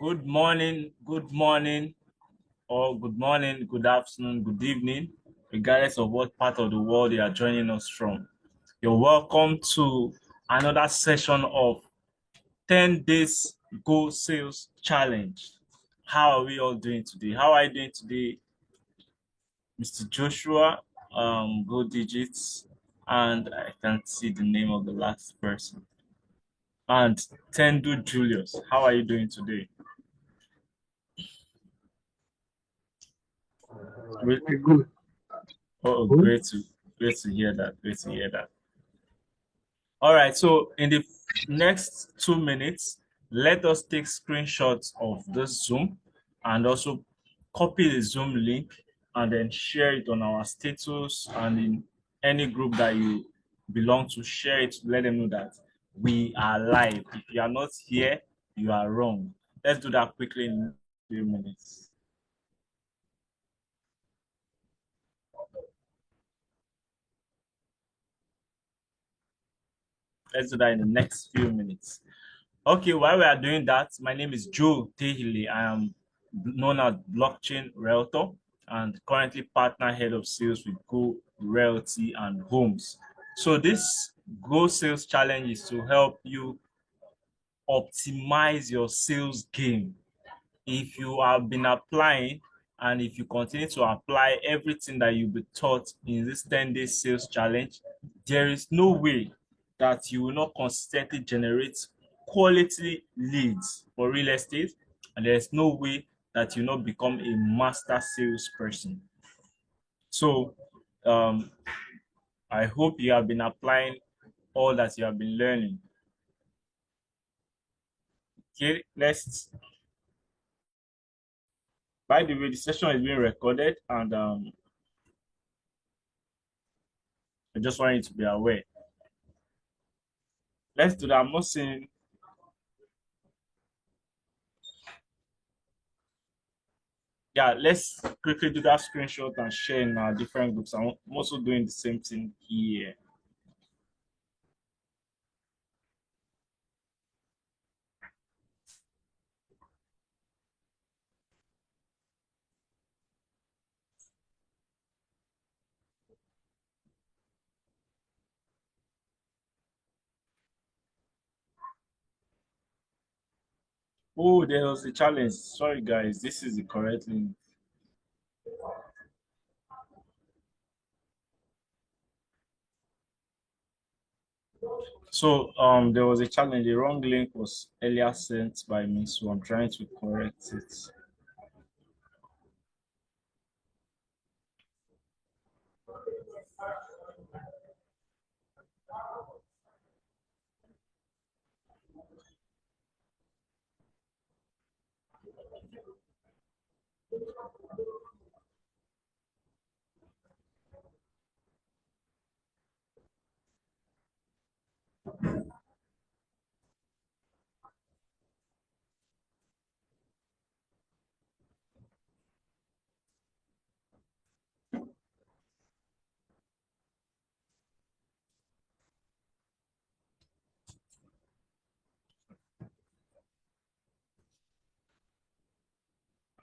Good afternoon, good evening, regardless of what part of the world you are joining us from. You're welcome to another session of 10 Days Go Sales Challenge. How are we all doing today? How are you doing today, Mr. Joshua? Go Digits, and I can't see the name of the last person. And Tendu Julius, how are you doing today? Great. Good. Oh, Good. great to hear that. Great to hear that. All right, so in the next 2 minutes, let us take screenshots of this Zoom and also copy the Zoom link and then share it on our status and in any group that you belong to. Share it to let them know that we are live. If you are not here, you are wrong. Let's do that quickly in a few minutes. Let's do that in the next few minutes. Okay, while we are doing that, my name is Joe Tehili. I am known as Blockchain Realtor and currently partner head of sales with Go Realty and Homes. So this Go Sales Challenge is to help you optimize your sales game. If you have been applying and if you continue to apply everything that you've been taught in this 10-day sales challenge, there is no way that you will not consistently generate quality leads for real estate, and there's no way that you will not become a master salesperson. So um, I hope you have been applying all that you have been learning. Okay, let's. By the way, the session is being recorded, and I just want you to be aware. Let's do that. I'm not saying. Yeah, let's quickly do that screenshot and share in our different groups. I'm also doing the same thing here. Oh, there was a challenge. Sorry, guys. This is the correct link. So there was a challenge. The wrong link was earlier sent by me, so I'm trying to correct it.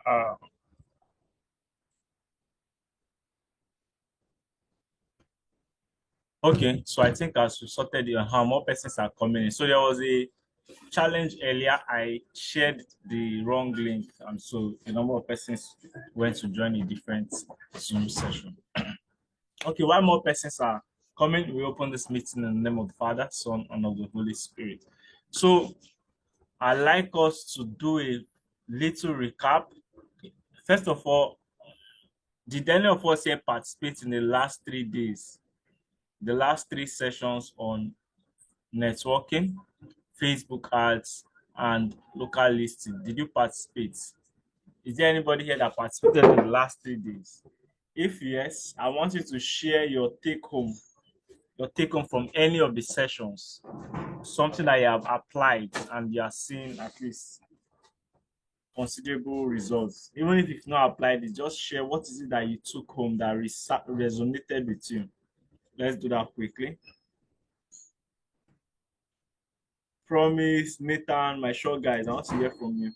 Uh, okay, so I think as we sorted it, how more persons are coming in. So there was a challenge earlier. I shared the wrong link, and so a number of persons went to join a different Zoom session. Okay, while more persons are coming, we open this meeting in the name of the Father, Son, and of the Holy Spirit. So I'd like us to do a little recap. First of all, did any of us here participate in the last 3 days, the last three sessions on networking, Facebook ads, and local listing? Did you participate? Is there anybody here that participated in the last 3 days? If yes, I want you to share your take home from any of the sessions, something that you have applied and you are seeing at least considerable results. Even if you've not applied it, just share what is it that you took home that resonated with you. Let's do that quickly. Promise, Nathan, my short guys, I want to hear from you.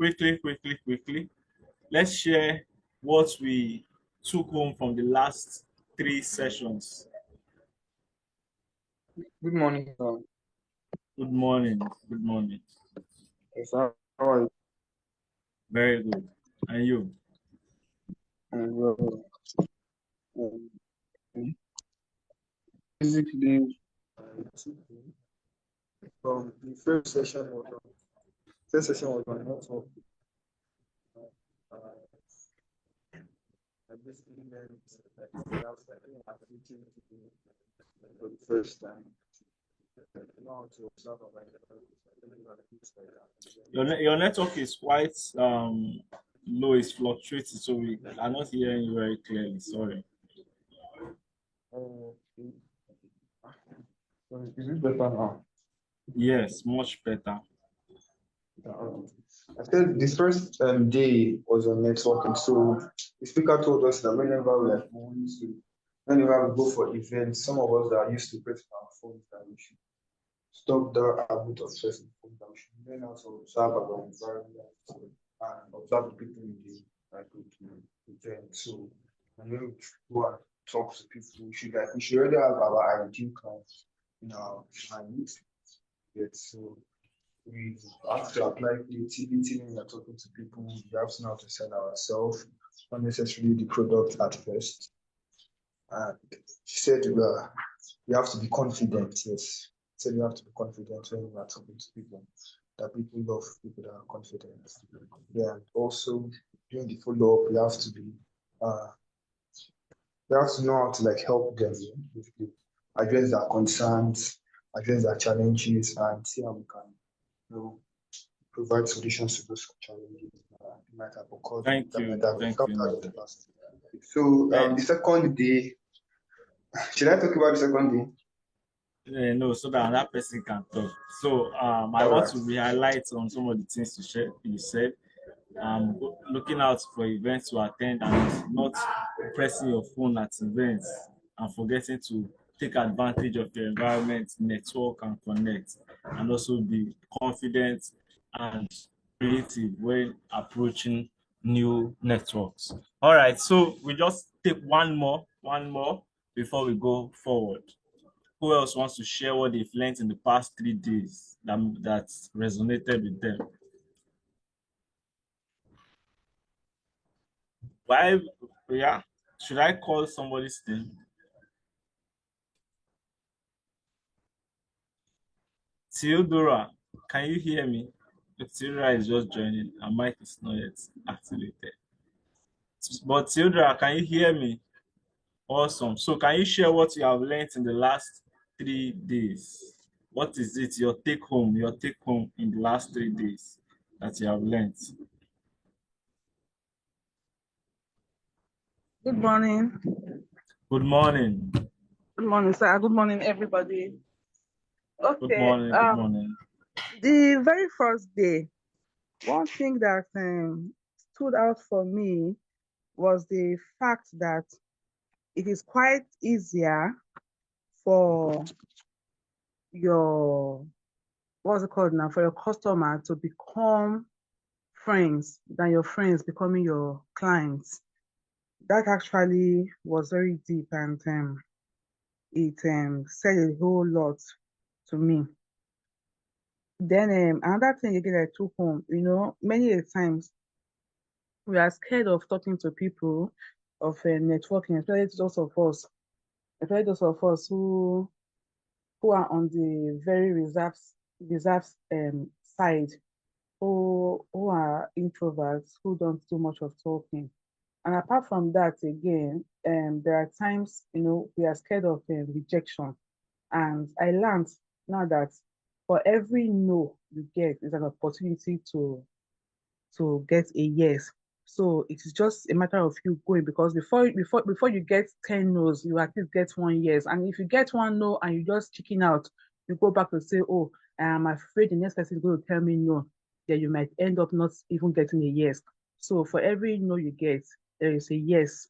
quickly. Let's share what we took home from the last three sessions. Good morning, sir. Good morning. Good morning. Yes, how are you? Very good. And you? Well, um, basically, from the first session was on network. Uh, I basically learned that we have certain activity to do for the first time. Know how to observe Your network is quite low, it's fluctuating, so we are not hearing you very clearly. Sorry. Okay. So is it better now? Yes, much better. I said the first day was on networking. So the speaker told us that whenever we go for events, some of us that are used to pressing our phones, that we should stop the habit of pressing phones, that we should learn how to observe our environment and observe the people in the event. So and when we go and talk to people, we should already have our ideal clients in our mind. Yet, so we have to apply creativity when we are talking to people. We have to know how to sell ourselves, not necessarily the product at first. And she said we have to be confident. Yes, she said we have to be confident when we are talking to people. That people love people that are confident. Yeah, and also during the follow up, uh, we have to know how to like help them, basically address their concerns, address their challenges, and see how we can provide solutions to those challenges that might have occurred, Thank that might you. have Thank encountered in you. the past. So And the second day, should I talk about the second day? no, so that another person can talk. So I All want right. to highlight on some of the things you said. Looking out for events to attend and not pressing your phone at events and forgetting to take advantage of your environment, network and connect, and also be confident and creative when approaching new networks. All right, so we just take one more before we go forward. Who else wants to share what they've learned in the past 3 days that resonated with them? Why? Yeah. Should I call somebody's name? Theodora, can you hear me? Theodora is just joining. Her mic is not yet activated. But Theodora, can you hear me? Awesome. So can you share what you have learned in the last 3 days? What is it, your take home in the last 3 days that you have learned? Good morning. Good morning. Good morning, sir. Good morning, everybody. Good Okay. morning. Good morning. The very first day, one thing that stood out for me was the fact that it is quite easier for your what's it called now for your customer to become friends than your friends becoming your clients. That actually was very deep, and it said a whole lot to me. Then another thing again I took home, many a times we are scared of talking to people, of networking, especially those of us who are on the very reserved side, who are introverts, who don't do much of talking. And apart from that, again, there are times we are scared of rejection. And I learned now that for every no you get is an opportunity to get a yes. So it is just a matter of you going, because before you get 10 no's, you at least get one yes. And if you get one no and you just chicken out, you go back to say, oh, I'm afraid the next person is going to tell me no. Then you might end up not even getting a yes. So for every no you get, there is a yes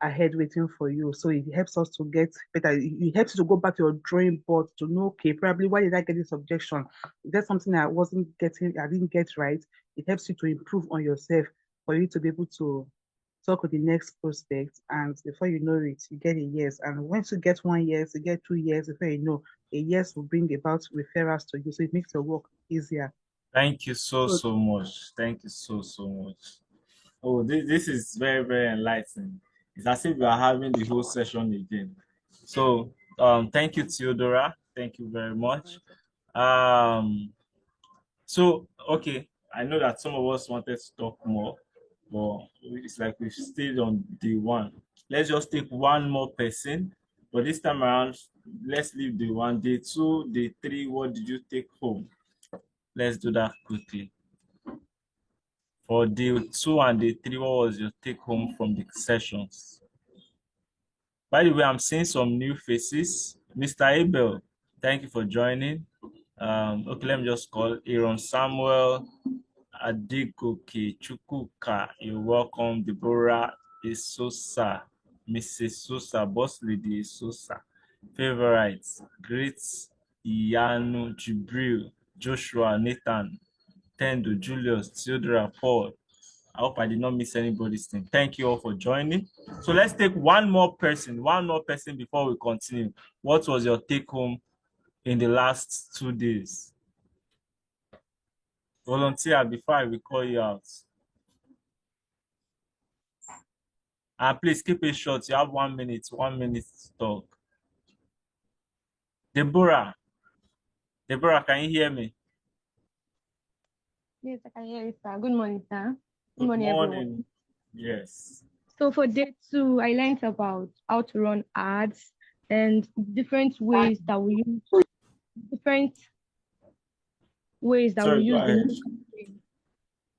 ahead waiting for you. So it helps us to get better. It helps you to go back to your drawing board to know, okay, probably why did I get this objection? Is there something I didn't get right? It helps you to improve on yourself for you to be able to talk with the next prospect. And before you know it, you get a yes. And once you get 1 year, you get 2 years, before you know, a yes will bring about referrals to you. So it makes your work easier. Thank you so, So so much. Thank you so, so much. Oh, this is very, very enlightening. It's as if we are having the whole session again. So, thank you, Theodora. Thank you very much. Um, so, okay, I know that some of us wanted to talk more, but it's like we've stayed on day one. Let's just take one more person, but this time around, let's leave day one. Day two, day three, what did you take home? Let's do that quickly. For day two and day three, what was your take home from the sessions? By the way, I'm seeing some new faces. Mr. Abel, thank you for joining. Okay, let me just call Aaron Samuel, Adikoke Chukuka. You're welcome. Deborah Isosa, Mrs. Sosa, Boss Lady Isosa. Favorites, Great Iyanu Jibril, Joshua, Nathan, Tendo, Julius, Theodora, Paul. I hope I did not miss anybody's name. Thank you all for joining. So let's take one more person before we continue. What was your take home in the last 2 days? Volunteer before I will call you out. And please keep it short. You have 1 minute, 1 minute to talk. Deborah, can you hear me? Yes, I can hear you, sir. Good morning, sir. Good morning, everyone. Yes. So for day two, I learned about how to run ads and different ways that we use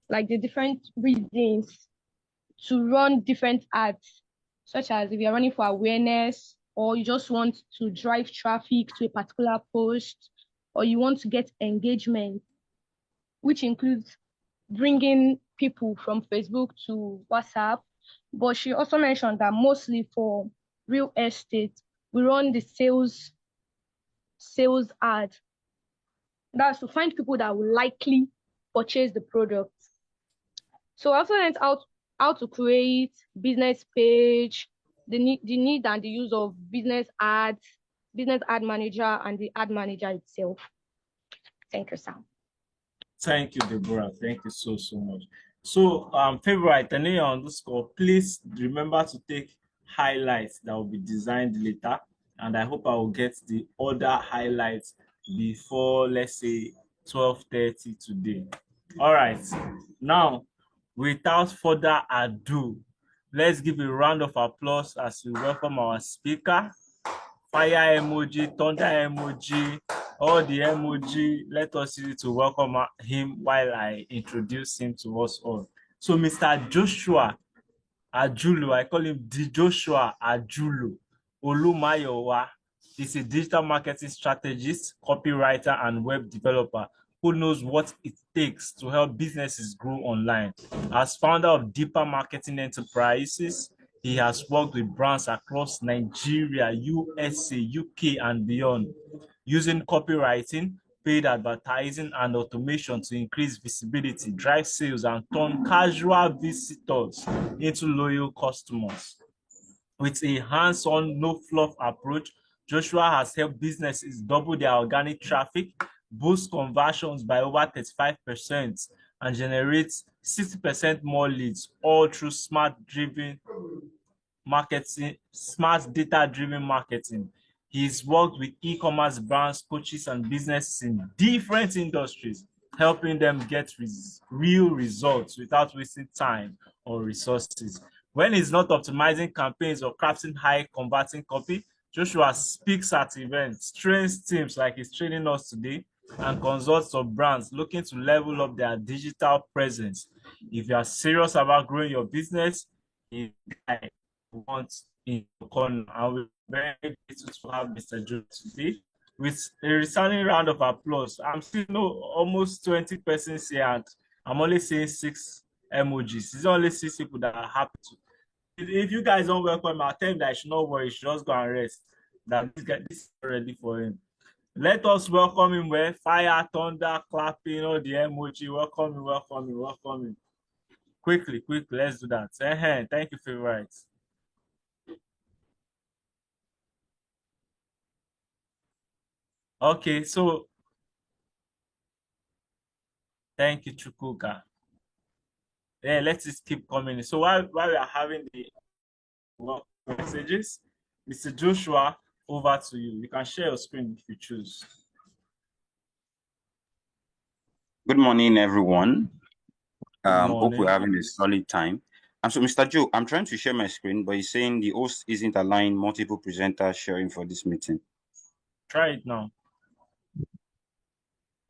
like the different reasons to run different ads, such as if you're running for awareness, or you just want to drive traffic to a particular post, or you want to get engagement, which includes bringing people from Facebook to WhatsApp. But she also mentioned that mostly for real estate, we run the sales ad. That's to find people that will likely purchase the product. So I also learned how to create business page, the need and the use of business ad manager, and the ad manager itself. Thank you, Sam. Thank you, Deborah. Thank you so, so much. So, favorite, _, please remember to take highlights that will be designed later. And I hope I will get the other highlights before, let's say, 12:30 today. All right. Now, without further ado, let's give a round of applause as we welcome our speaker. Fire emoji, thunder emoji, all the emoji. Let us use it to welcome him while I introduce him to us all. So Mr. Joshua Ajulu, I call him the Joshua Ajulu Olumayowa, is a digital marketing strategist, copywriter, and web developer who knows what it takes to help businesses grow online. As founder of Deeper Marketing Enterprises, he has worked with brands across Nigeria, USA, UK, and beyond, using copywriting, paid advertising, and automation to increase visibility, drive sales, and turn casual visitors into loyal customers. With a hands-on, no-fluff approach, Joshua has helped businesses double their organic traffic, boost conversions by over 35%, and generate 60% more leads, all through smart data-driven marketing. He's worked with e-commerce brands, coaches, and businesses in different industries, helping them get real results without wasting time or resources. When he's not optimizing campaigns or crafting high-converting copy, Joshua speaks at events, trains teams like he's training us today, and consults of brands looking to level up their digital presence. If you are serious about growing your business, he's the guy who wants in your corner. And we're very grateful to have Mr. Joe today. With a resounding round of applause. I'm seeing almost 20 persons here, and I'm only seeing 6 emojis. It's only 6 people that are happy to. If you guys don't welcome him, I'll tell him that I should not worry, he should just go and rest. That this is ready for him. Let us welcome him with fire, thunder, clapping, all the emoji. Welcome him, welcome him, welcome him. Quickly, quickly, let's do that. Thank you, favorites. Okay, so thank you, Chukuka. Yeah, let's just keep coming. So while we are having the messages, Mr. Joshua, over to you. You can share your screen if you choose. Good morning, everyone. Hope morning. we're having a solid time. And so, Mr. Joe, I'm trying to share my screen, but he's saying the host isn't allowing multiple presenters sharing for this meeting. Try it now.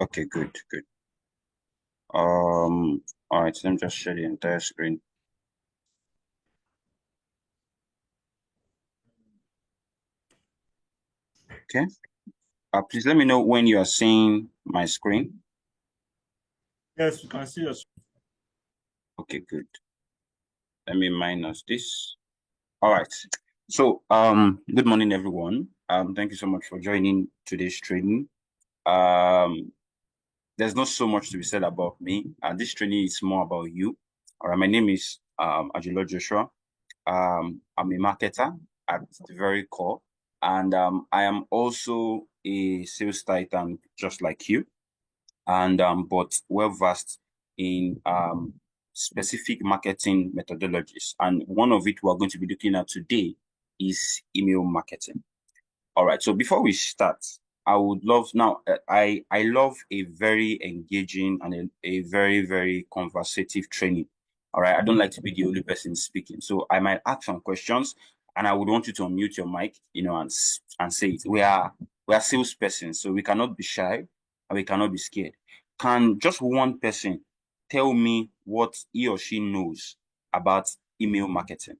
Okay, good. All right, so let me just share the entire screen. Okay. Please let me know when you are seeing my screen. Yes, you can see your screen. Okay, good. Let me minus this. All right. So, good morning, everyone. Thank you so much for joining today's training. There's not so much to be said about me. This training is more about you. All right, my name is Ajulo Joshua. I'm a marketer at the very core, and I am also a sales titan just like you, and but well versed in specific marketing methodologies. And one of it we're going to be looking at today is email marketing. All right, so before we start, I would love now, I love a very engaging and a very, very conversative training. All right, I don't like to be the only person speaking. So I might ask some questions and I would want you to unmute your mic, and say it. We are salespersons, so we cannot be shy and we cannot be scared. Can just one person tell me what he or she knows about email marketing?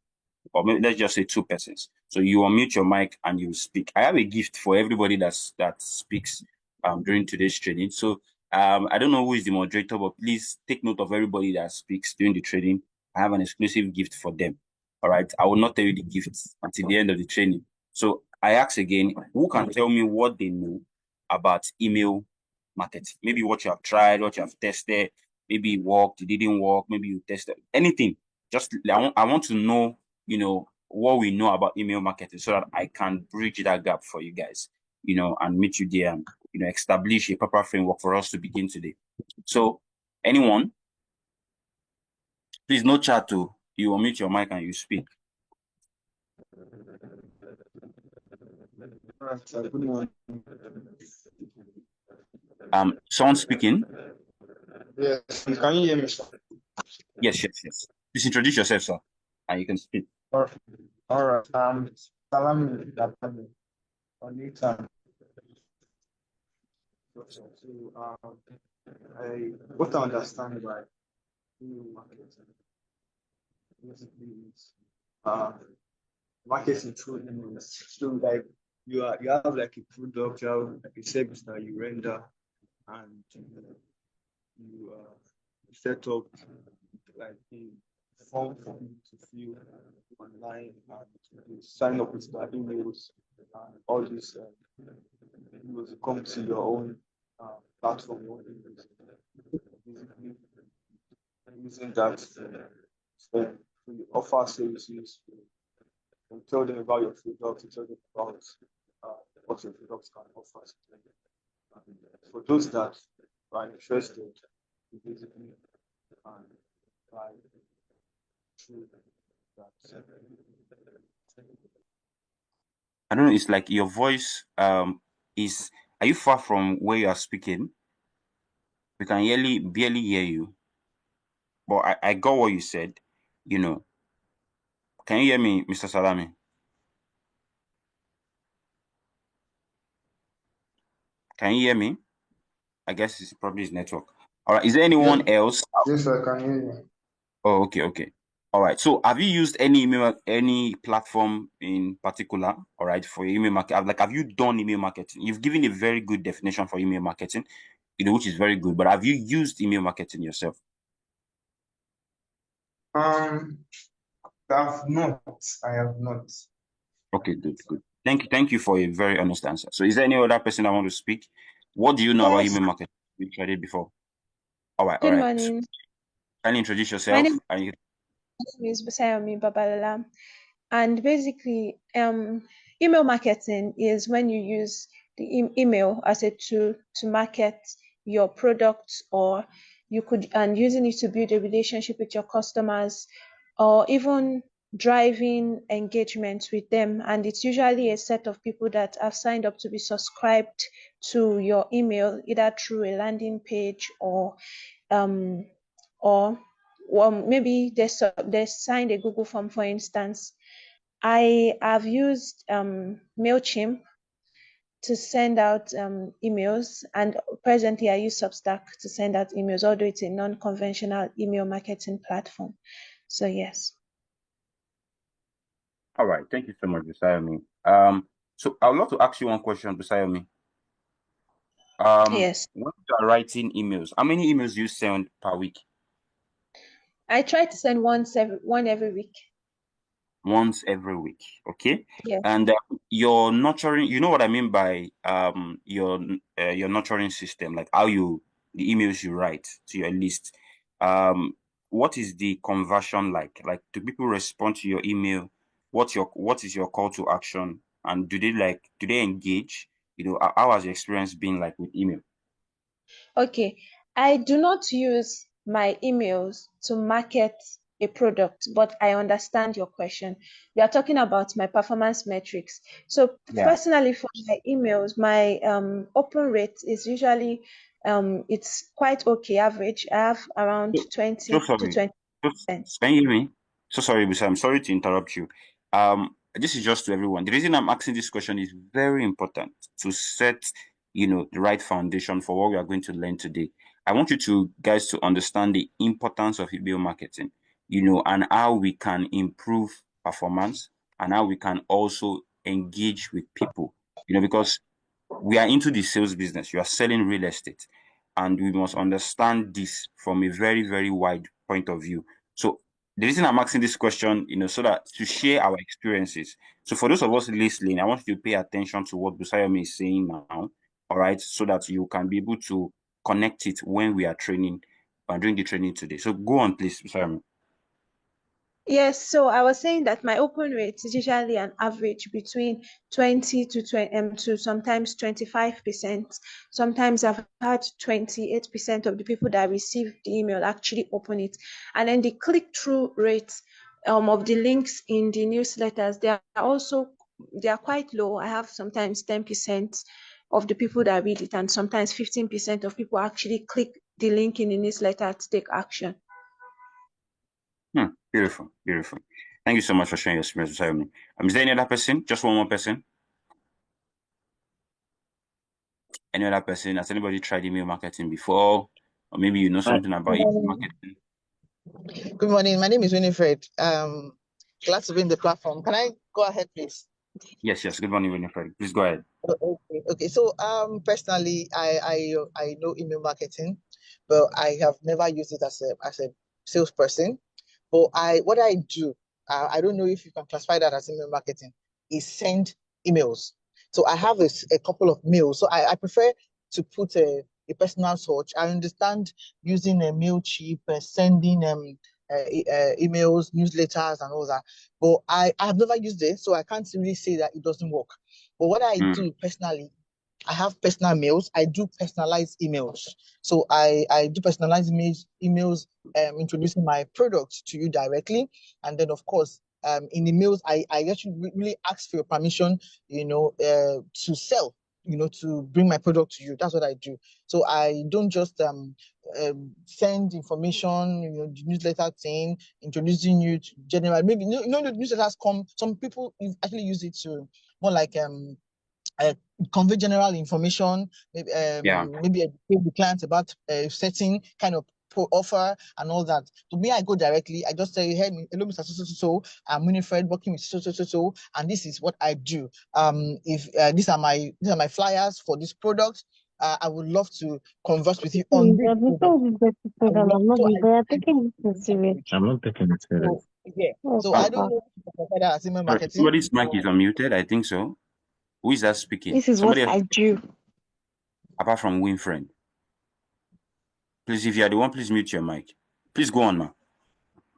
Or maybe let's just say two persons. So you unmute your mic and you speak. I have a gift for everybody that speaks during today's training. So I don't know who is the moderator, but please take note of everybody that speaks during the training. I have an exclusive gift for them. All right. I will not tell you the gift until the end of the training. So I ask again, who can tell me what they know about email marketing? Maybe what you have tried, what you have tested, maybe it worked, it didn't work, maybe you tested anything. Just I want to know, what we know about email marketing so that I can bridge that gap for you guys, and meet you there and, establish a proper framework for us to begin today. So anyone, please no chat to, you unmute your mic and you speak. Good morning. Someone speaking? Yes, can you hear me, sir? Yes. Please introduce yourself, sir, and you can speak. All right. Salami Dapani on Ethan. So, what I understand by email marketing basically is marketing through emails. So like you have like a product, you have like a service that you render, and you set up like a form for you to fill online, and you sign up with their emails, and all these emails will come to your own platform, your own emails. Basically, using that, so you offer services, you tell them about your product, you tell them about what your products can offer. And for those that are interested, you basically buy through that. I don't know, it's like your voice is, are you far from where you are speaking? We can barely hear you. But I got what you said, Can you hear me, Mr. Salami? Can you hear me? I guess it's probably his network. All right. Is there anyone else? Yes, I can hear you. Oh, okay. All right. So have you used any platform in particular, all right, for email marketing? Like, have you done email marketing? You've given a very good definition for email marketing, which is very good. But have you used email marketing yourself? I have not. Okay, good. Thank you for a very honest answer. So, is there any other person that want to speak? What do you know about Yes. email marketing? We tried it before. All right. Good So, morning. can you introduce My yourself? name And you, is Busayomi Babalola. And basically, email marketing is when you use the email as a tool to market your products, or you could, and using it to build a relationship with your customers, or even driving engagement with them. And it's usually a set of people that have signed up to be subscribed to your email, either through a landing page um or maybe they signed a Google form, for instance. I have used MailChimp to send out emails, and presently I use Substack to send out emails, although it's a non-conventional email marketing platform. So yes. all right. Thank you so much, Busayomi. So I would love to ask you one question, Busayomi. Yes. When you are writing emails, how many emails do you send per week? I try to send one every week. Once every week, okay? Yes. And your nurturing, you know what I mean by your nurturing system, like how the emails you write to your list. What is the conversion like? Like, do people respond to your email? What is your call to action? And do they engage? You know, how has your experience been like with email? Okay. I do not use my emails to market a product, but I understand your question. We are talking about my performance metrics. So Yeah. personally, for my emails, my open rate is usually it's quite okay, average. I have around So 20 to sorry. 20%. Can you hear me? So sorry, Bisa. I'm sorry to interrupt you. This is just to everyone. The reason I'm asking this question is very important to set, the right foundation for what we are going to learn today. I want you to guys to understand the importance of email marketing, and how we can improve performance and how we can also engage with people, because we are into the sales business. You are selling real estate, and we must understand this from a very, very wide point of view. So the reason I'm asking this question, so that to share our experiences. So for those of us listening, I want you to pay attention to what Busayomi is saying now, all right, so that you can be able to connect it when we are training and doing the training today. So go on, please, Busayomi. Yes, so I was saying that my open rate is usually an average between 20 to sometimes 25%. Sometimes I've had 28% of the people that receive the email actually open it. And then the click-through rate of the links in the newsletters, they are quite low. I have sometimes 10% of the people that read it, and sometimes 15% of people actually click the link in the newsletter to take action. Beautiful, beautiful. Thank you so much for sharing your experience, Busayomi. Is there any other person? Just one more person? Any other person? Has anybody tried email marketing before? Or maybe you know something about email marketing? Good morning. My name is Winifred. Glad to be in the platform. Can I go ahead, please? Yes. Good morning, Winifred. Please go ahead. Okay. So, personally, I know email marketing, but I have never used it as a salesperson. But what I do, I don't know if you can classify that as email marketing, is send emails. So I have a couple of mails. So I prefer to put a personal touch. I understand using a MailChimp, sending emails, newsletters, and all that. But I have never used it, so I can't really say that it doesn't work. But what I do personally, I have personal mails. I do personalized emails. So I do personalized emails, introducing my product to you directly. And then, of course, in the mails, I actually really ask for your permission, to sell, to bring my product to you. That's what I do. So I don't just send information, the newsletter thing, introducing you to general. Maybe the newsletters come. Some people actually use it to more like convey general information, maybe educate the client about a certain kind of offer and all that. To me, I go directly. I just say, hey, hello, Mr. So, I'm Winifred, working with so, and this is what I do. If these are my flyers for this product, I would love to converse with you on this. I'm not taking it serious. So, yeah. So I don't know if you can that as email marketing. Somebody's mic is unmuted. I think so. Who is that speaking? This is Somebody what else, I do. apart from Winfriend. Please, if you are the one, please mute your mic. Please go on, ma.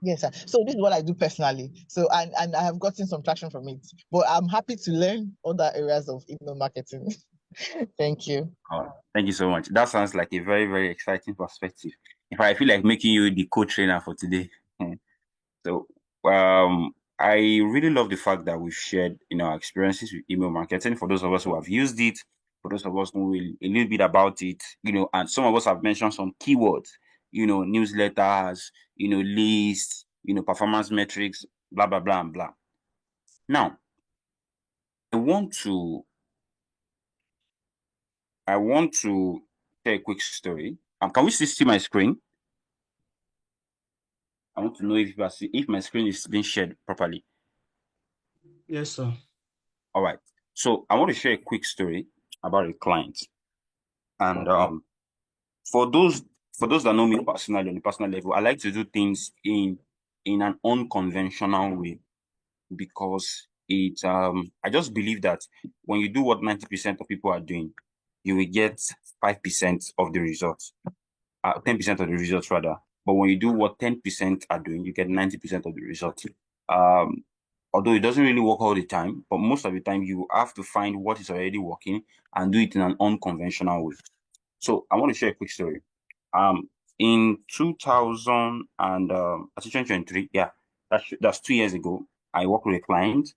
Yes, sir. So this is what I do personally. So and I have gotten some traction from it. But I'm happy to learn other areas of email marketing. Thank you. Thank you so much. That sounds like a very, very exciting perspective. In fact, I feel like making you the co-trainer for today. So, I really love the fact that we've shared, our experiences with email marketing. For those of us who have used it, for those of us who know a little bit about it, and some of us have mentioned some keywords, newsletters, lists, performance metrics, blah, blah, blah, and blah. Now, I want to share a quick story. Can we still see my screen? I want to know if my screen is being shared properly. Yes, sir. All right. So I want to share a quick story about a client. And for those that know me personally on a personal level, I like to do things in an unconventional way, because I just believe that when you do what 90% of people are doing, you will get 5% of the results. 10% of the results rather. But when you do what 10% are doing, you get 90% of the results. Although it doesn't really work all the time, but most of the time you have to find what is already working and do it in an unconventional way. So I want to share a quick story. In 2023, yeah, that's 2 years ago, I worked with a client.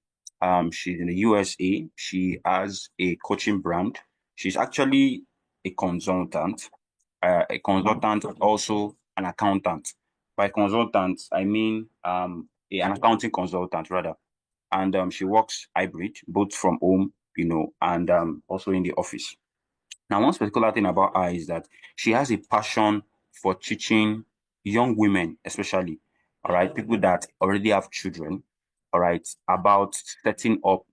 She's in the USA. She has a coaching brand. She's actually a consultant, also an accountant. By consultant, I mean an accounting consultant rather. And she works hybrid, both from home, and also in the office. Now, one particular thing about her is that she has a passion for teaching young women, especially, all right, people that already have children, all right, about setting up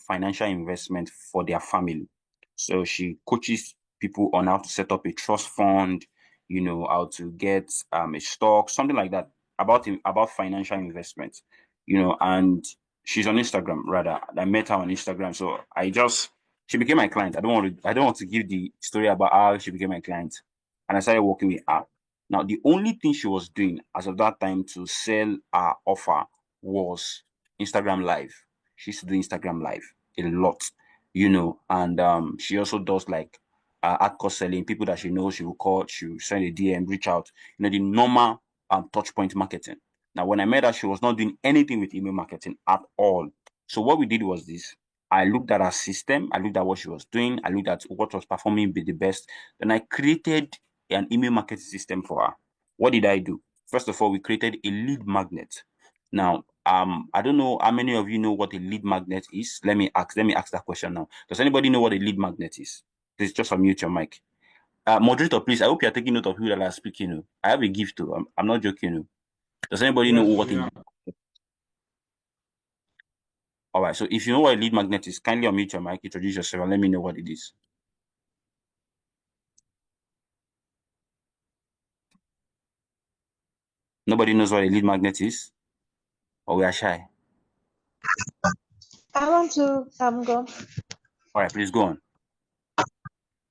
financial investment for their family. So she coaches people on how to set up a trust fund, how to get a stock, something like that, about financial investment, and she's on Instagram rather. I met her on Instagram, so she became my client. I don't want to give the story about how she became my client, and I started working with her. Now, the only thing she was doing as of that time to sell her offer was Instagram Live. She used to do Instagram Live a lot, and she also does like hardcore selling. People that she knows, she will call, she will send a DM, reach out, the normal touch point marketing. Now, when I met her, she was not doing anything with email marketing at all. So what we did was this. I looked at her system. I looked at what she was doing. I looked at what was performing the best. Then I created an email marketing system for her. What did I do? First of all, we created a lead magnet. Now, I don't know how many of you know what a lead magnet is. Let me ask that question now. Does anybody know what a lead magnet is? Please just unmute your mic. Moderator, please. I hope you're taking note of who that are speaking. I have a gift too. I'm not joking. Does anybody know what a lead magnet is? All right. So if you know what a lead magnet is, kindly unmute your mic, introduce yourself, and let me know what it is. Nobody knows what a lead magnet is? Or we are shy? I want to go. All right, please go on.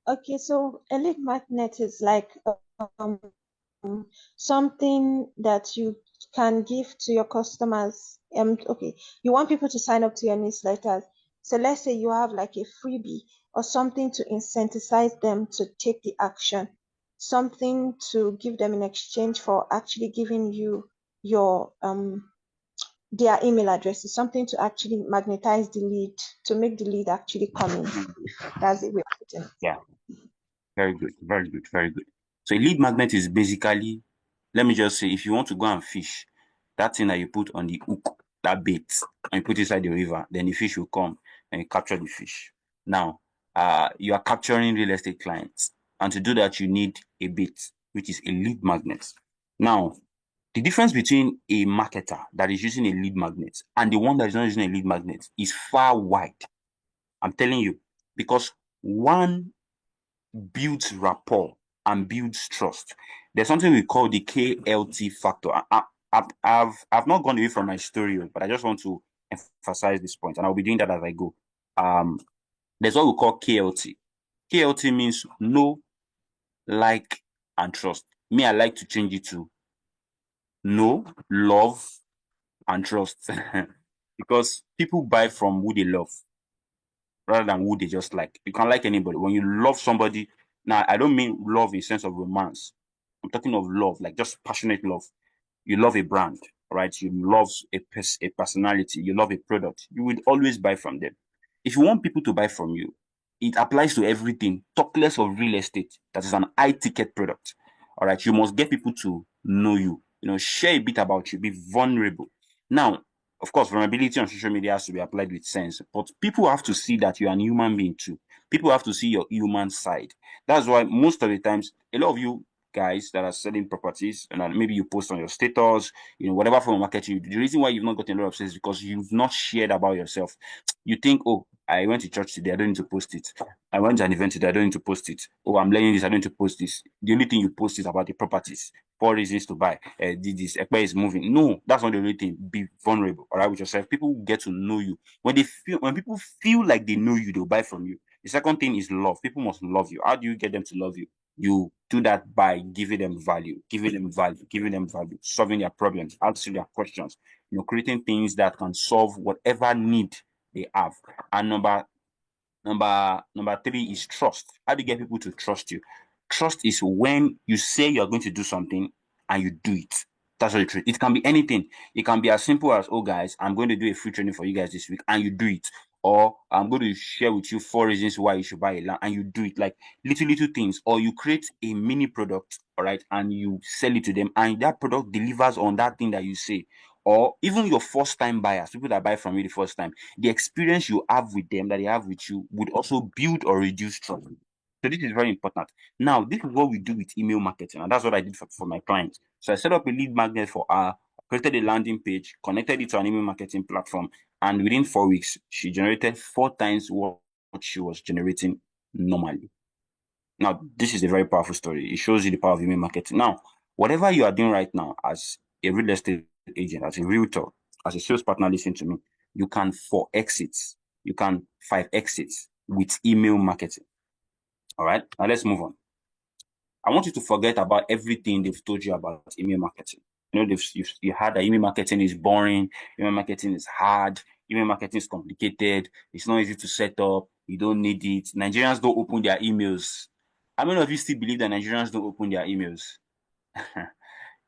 Okay, so a lead magnet is like something that you can give to your customers. Okay, you want people to sign up to your newsletters. So let's say you have like a freebie or something to incentivize them to take the action, something to give them in exchange for actually giving you your their email addresses, something to actually magnetize the lead, to make the lead actually come in. That's the way of putting it. Yeah. Very good. Very good. Very good. So a lead magnet is basically, let me just say, if you want to go and fish, that thing that you put on the hook, that bait, and you put it inside the river, then the fish will come and you capture the fish. Now, you are capturing real estate clients. And to do that, you need a bait, which is a lead magnet. Now, the difference between a marketer that is using a lead magnet and the one that is not using a lead magnet is far wide. I'm telling you, because one builds rapport and builds trust. There's something we call the KLT factor. I've not gone away from my story, but I just want to emphasize this point, and I'll be doing that as I go. There's what we call KLT. KLT means know, like, and trust. Me, I like to change it to know, love, and trust. Because people buy from who they love rather than who they just like. You can like anybody. When you love somebody, now I don't mean love in the sense of romance. I'm talking of love, like just passionate love. You love a brand, right? You love a personality. You love a product. You would always buy from them. If you want people to buy from you, it applies to everything. Talk less of real estate. That is an high ticket product. All right. You must get people to know you. Share a bit about you. Be vulnerable. Now, of course, vulnerability on social media has to be applied with sense, but people have to see that you're a human being too. People have to see your human side. That's why most of the times, a lot of you guys that are selling properties, and maybe you post on your status, whatever form of marketing, the reason why you've not gotten a lot of sales is because you've not shared about yourself. You think, oh, I went to church today, I don't need to post it. I went to an event today, I don't need to post it. Oh, I'm learning this, I don't need to post this. The only thing you post is about the properties. 4 reasons to buy. This Ekpe is moving. No, that's not the only thing. Be vulnerable, all right, with yourself. People get to know you. When people feel like they know you, they'll buy from you. The second thing is love. People must love you. How do you get them to love you? You do that by giving them value, solving their problems, answering their questions, creating things that can solve whatever need they have. And number 3 is trust. How do you get people to trust you? Trust is when you say you're going to do something and you do it. That's the truth. It can be anything. It can be as simple as, oh guys, I'm going to do a free training for you guys this week, and you do it. Or I'm going to share with you 4 reasons why you should buy a land, and you do it. Like little things. Or you create a mini product, all right, and you sell it to them, and that product delivers on that thing that you say. Or even your first-time buyers, people that buy from you the first time, the experience you have with them that they have with you would also build or reduce trust. So this is very important. Now, this is what we do with email marketing, and that's what I did for my clients. So I set up a lead magnet for her, created a landing page, connected it to an email marketing platform, and within 4 weeks, she generated 4 times what she was generating normally. Now, this is a very powerful story. It shows you the power of email marketing. Now, whatever you are doing right now as a real estate agent, as a realtor, as a sales partner, listen to me. You can 4 exits. You can 5 exits with email marketing. All right. Now let's move on. I want you to forget about everything they've told you about email marketing. You heard that email marketing is boring. Email marketing is hard. Email marketing is complicated. It's not easy to set up. You don't need it. Nigerians don't open their emails. How many of you still believe that Nigerians don't open their emails?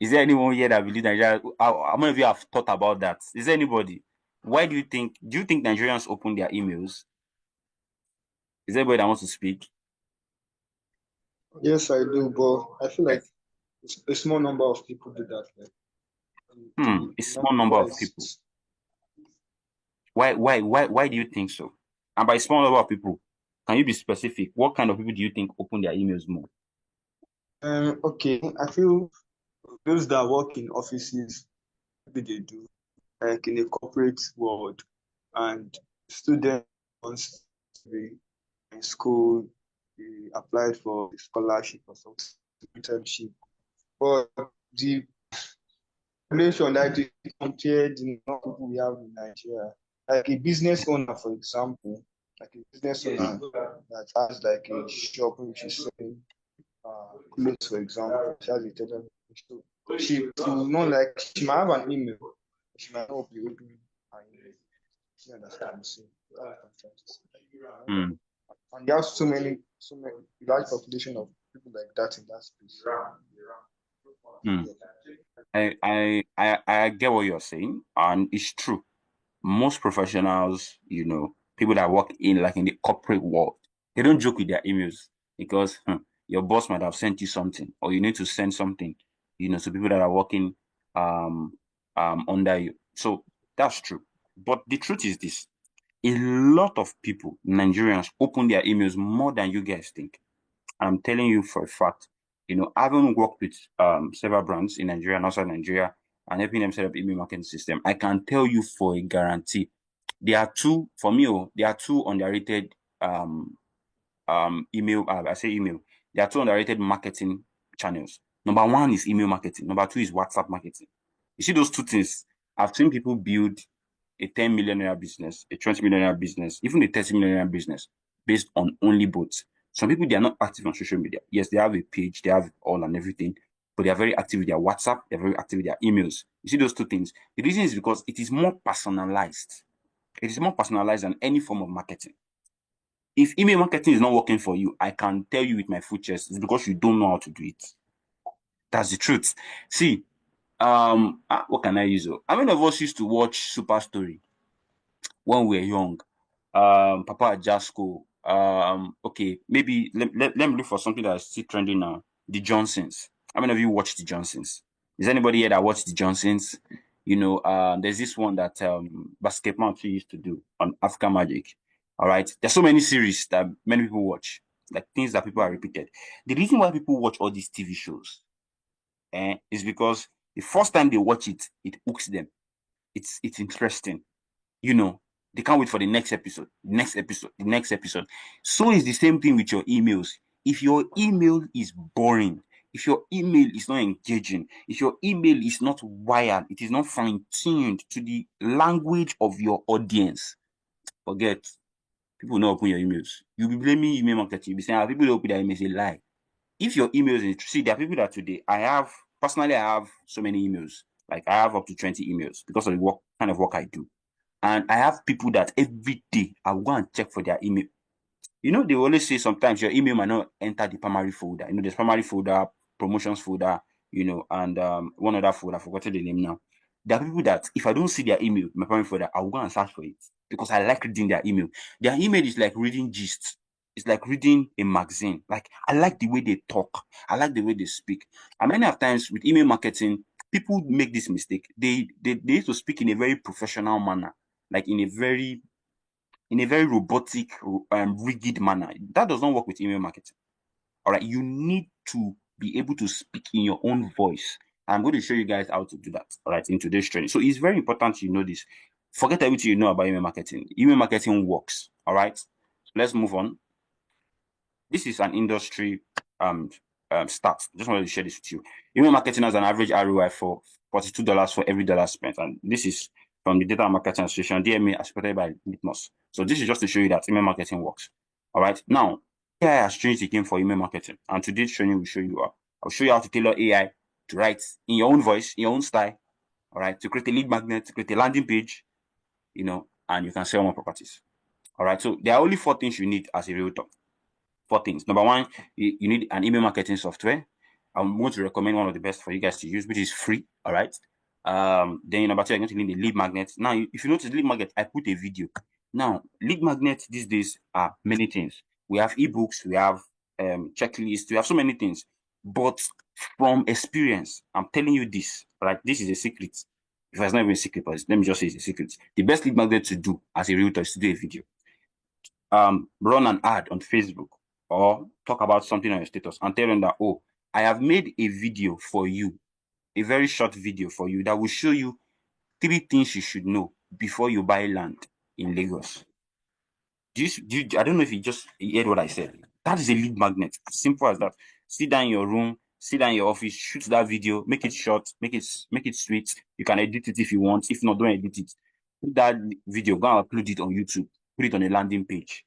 Is there anyone here that believes Nigerians? How many of you have thought about that? Is there anybody? Why do you think Nigerians open their emails? Is there anybody that wants to speak? Yes, I do, but I feel like a small number of people do that. A small number of people. Why do you think so? And by small number of people, can you be specific? What kind of people do you think open their emails more? Okay, I feel those that work in offices, maybe they do, like in a corporate world, and students wants to be in school, they apply for a scholarship or some internship. But the population that is compared to the number of people we have in Nigeria, like a business owner, for example, like a business owner that has like a shop which is selling clothes, for example, she has a tailoring shop. She will not like, she might have an email, but she might not be opening her email. You understand? So that's what I'm trying to say. And there are so many large population of people like that in that space. I get what you're saying, and it's true. Most professionals, people that work in the corporate world, they don't joke with their emails because your boss might have sent you something, or you need to send something, to people that are working under you. So that's true. But the truth is this: a lot of people, Nigerians, open their emails more than you guys think. I'm telling you for a fact. Having worked with several brands in Nigeria and outside Nigeria and helping them set up email marketing system, I can tell you for a guarantee, there are two underrated email. I say email. There are 2 underrated marketing channels. Number 1 is email marketing. Number 2 is WhatsApp marketing. You see those 2 things. I've seen people build a 10 million naira business, a 20 million naira business, even a 30 million naira business based on only bots. Some people, they are not active on social media. Yes, they have a page, they have all and everything, but they are very active with their WhatsApp, they're very active with their emails. You see those two things. The reason is because it is more personalized. It is more personalized than any form of marketing. If email marketing is not working for you, I can tell you with my full chest, it's because you don't know how to do it. That's the truth. See, what can I use? How many of us used to watch Super Story when we were young? Papa Jasco. Okay, maybe let me look for something that's still trending now. The Johnsons. How many of you watch the Johnsons? Is anybody here that watched the Johnsons? You know, there's this one that Basketball used to do on African Magic. All right, there's so many series that many people watch, like things that people are repeated. The reason why people watch all these TV shows, is because the first time they watch it, it hooks them. It's interesting. You know, they can't wait for the next episode, the next episode, the next episode. So it's the same thing with your emails. If your email is boring, if your email is not engaging, if your email is not wired, it is not fine-tuned to the language of your audience, forget. People not open your emails. You'll be blaming email marketing. You'll be saying, people don't open their emails, they lie. If your emails is, see, there are people that today, I have so many emails. Like I have up to 20 emails because of the kind of work I do. And I have people that every day I will go and check for their email. You know, they always say sometimes your email might not enter the primary folder. You know, there's primary folder, promotions folder, you know, and one other folder, I forgot the name now. There are people that if I don't see their email, my primary folder, I'll go and search for it because I like reading their email. Their email is like reading gist. It's like reading a magazine. Like I like the way they talk. I like the way they speak. And many of times with email marketing, people make this mistake. They used to speak in a very professional manner, like in a very robotic, rigid manner. That does not work with email marketing. All right, you need to be able to speak in your own voice. I'm going to show you guys how to do that, all right, in today's training. So it's very important you know this. Forget everything you know about email marketing. Email marketing works, all right? Let's move on. This is an industry stat. Just wanted to share this with you. Email marketing has an average ROI for $42 for every dollar spent. And this is from the Data Marketing Association, DMA, as supported by Litmus. So this is just to show you that email marketing works. All right. Now, AI has changed the game for email marketing. And today's training will show you I'll show you how to tailor AI to write in your own voice, in your own style. All right. To create a lead magnet, to create a landing page, you know, and you can sell more properties. All right. So there are only 4 things you need as a realtor. 4 things. Number 1, you need an email marketing software. I'm going to recommend one of the best for you guys to use, which is free. All right. Then number 2, you're going to need a lead magnet. Now, if you notice lead magnet, I put a video. Now, lead magnets these days are many things. We have ebooks, we have checklists, we have so many things. But from experience, I'm telling you this. All right, this is a secret. If it's not even a secret, but let me just say it's a secret. The best lead magnet to do as a realtor is to do a video. Run an ad on Facebook or talk about something on your status and tell them that, oh, I have made a video for you, a very short video for you that will show you 3 things you should know before you buy land in Lagos. I don't know if you just heard what I said. That is a lead magnet. As simple as that. Sit down in your room, sit down in your office, shoot that video, make it short, make it sweet. You can edit it if you want. If not, don't edit it. Put that video, go and upload it on YouTube, put it on a landing page.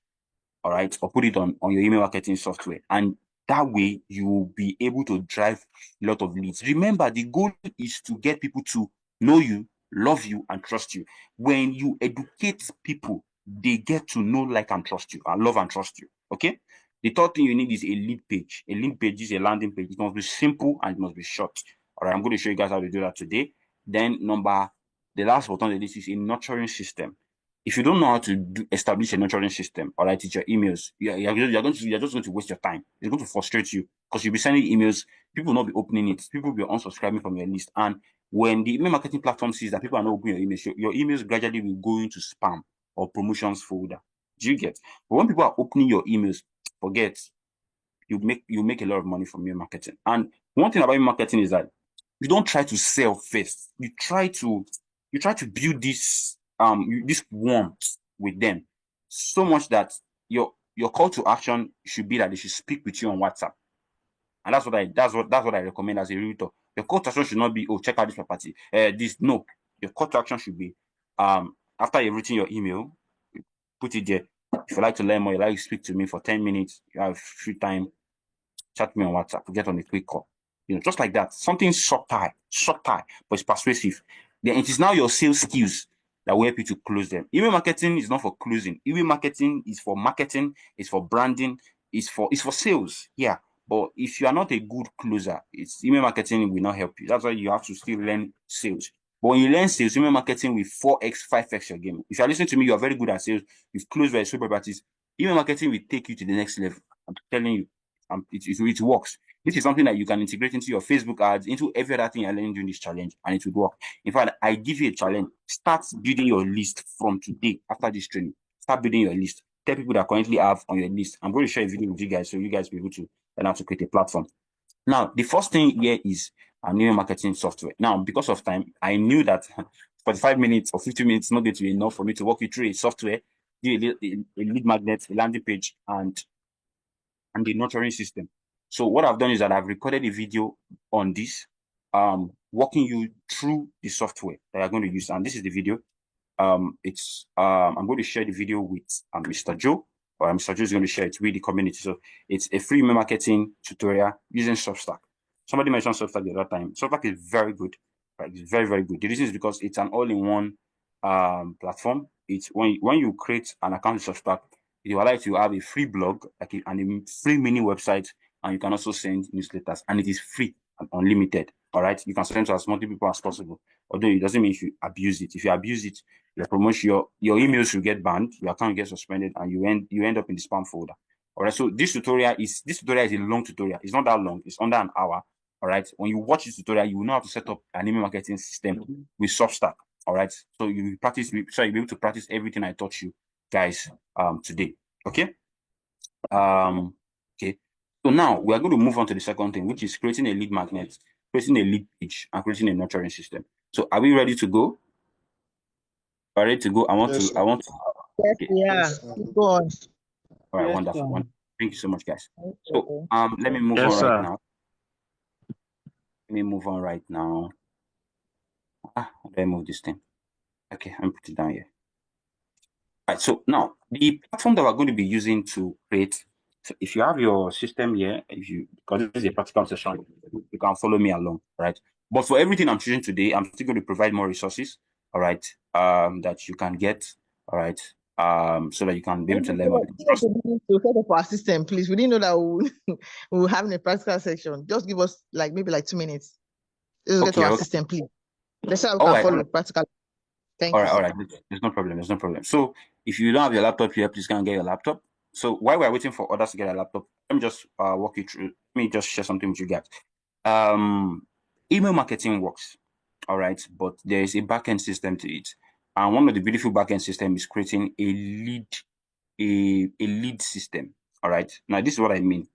All right, or put it on your email marketing software. And that way you will be able to drive a lot of leads. Remember, the goal is to get people to know you, love you, and trust you. When you educate people, they get to know, like, and trust you, and love and trust you. Okay? The 3rd thing you need is a lead page. A lead page is a landing page. It must be simple and it must be short. All right, I'm going to show you guys how to do that today. Then the last button on this is a nurturing system. If you don't know how to establish a nurturing system, all right, it's your emails. You're just going to waste your time. It's going to frustrate you because you'll be sending emails. People will not be opening it. People will be unsubscribing from your list. And when the email marketing platform sees that people are not opening your emails, your emails gradually will go into spam or promotions folder. Do you get? But when people are opening your emails, forget, you make a lot of money from email marketing. And one thing about email marketing is that you don't try to sell first. You try to build this warmth with them so much that your call to action should be that they should speak with you on WhatsApp. And that's what I recommend as a realtor. Your call to action should not be, oh, check out this property. No. Your call to action should be, after you've written your email, put it there. If you like to learn more, you like to speak to me for 10 minutes, you have free time, chat me on WhatsApp, get on a quick call. Just like that. Something subtle, but it's persuasive. Then it is now your sales skills that will help you to close them. Email marketing is not for closing. Email marketing is for marketing, it's for branding, it's for sales. Yeah. But if you are not a good closer, email marketing will not help you. That's why you have to still learn sales. But when you learn sales, email marketing will 4x, 5x your game. If you're listening to me, you're very good at sales, you've closed very super properties, email marketing will take you to the next level. I'm telling you. It works. This is something that you can integrate into your Facebook ads, into every other thing you're learning during this challenge, and it will work. In fact, I give you a challenge. Start building your list from today after this training. Start building your list. Tell people that currently have on your list. I'm going to share a video with you guys so you guys will be able to learn how to create a platform. Now, the first thing here is an email marketing software. Now, because of time, I knew that 45 minutes or 50 minutes is not going to be enough for me to walk you through a software, a lead magnet, a landing page, and the nurturing system. So what I've done is that I've recorded a video on this, walking you through the software that you're going to use. And this is the video. I'm going to share the video with Mr. Joe, or Mr. Joe is going to share it with the community. So it's a free email marketing tutorial using Substack. Somebody mentioned Substack the other time. Substack is very good. Right? It's very, very good. The reason is because it's an all-in-one platform. It's when you create an account with Substack, it will allow you to have a free blog, and a free mini website, and you can also send newsletters, and it is free and unlimited. All right, you can send to as many people as possible. Although it doesn't mean you abuse it. If you abuse it, your promotion, your emails will get banned, your account will get suspended, and you end up in the spam folder. All right. So this tutorial is a long tutorial. It's not that long. It's under an hour. All right. When you watch this tutorial, you will know how to set up an email marketing system with Substack. All right. So you'll be able to practice everything I taught you guys today. Okay. Okay. So now we are going to move on to the second thing, which is creating a lead magnet, creating a lead page, and creating a nurturing system. So are we ready to go? Are we ready to go? I want to. Yes, okay. yeah. Go on. All right, Yes, wonderful. sir. Thank you so much, guys. Okay. So let me move Yes, on sir. right now. Let me move on right now. How do I move this thing? Okay, I'm put it down here. All right, so now the platform that we're going to be using to create, so if you have your system here, because this is a practical session, you can follow me along, right? But for everything I'm choosing today, I'm still going to provide more resources, all right, that you can get, all right, so that you can be able to learn more. To set up our system, please. We didn't know that we will have a practical section. Just give us maybe 2 minutes. Let's get to our system, please. Let's see how we can follow practical. Thank you. All right. There's no problem. There's no problem. So if you don't have your laptop here, please go and get your laptop. So while we're waiting for others to get a laptop, let me just walk you through. Let me just share something with you guys. Email marketing works, all right, but there is a backend system to it. And one of the beautiful backend systems is creating a lead system. All right. Now, this is what I mean.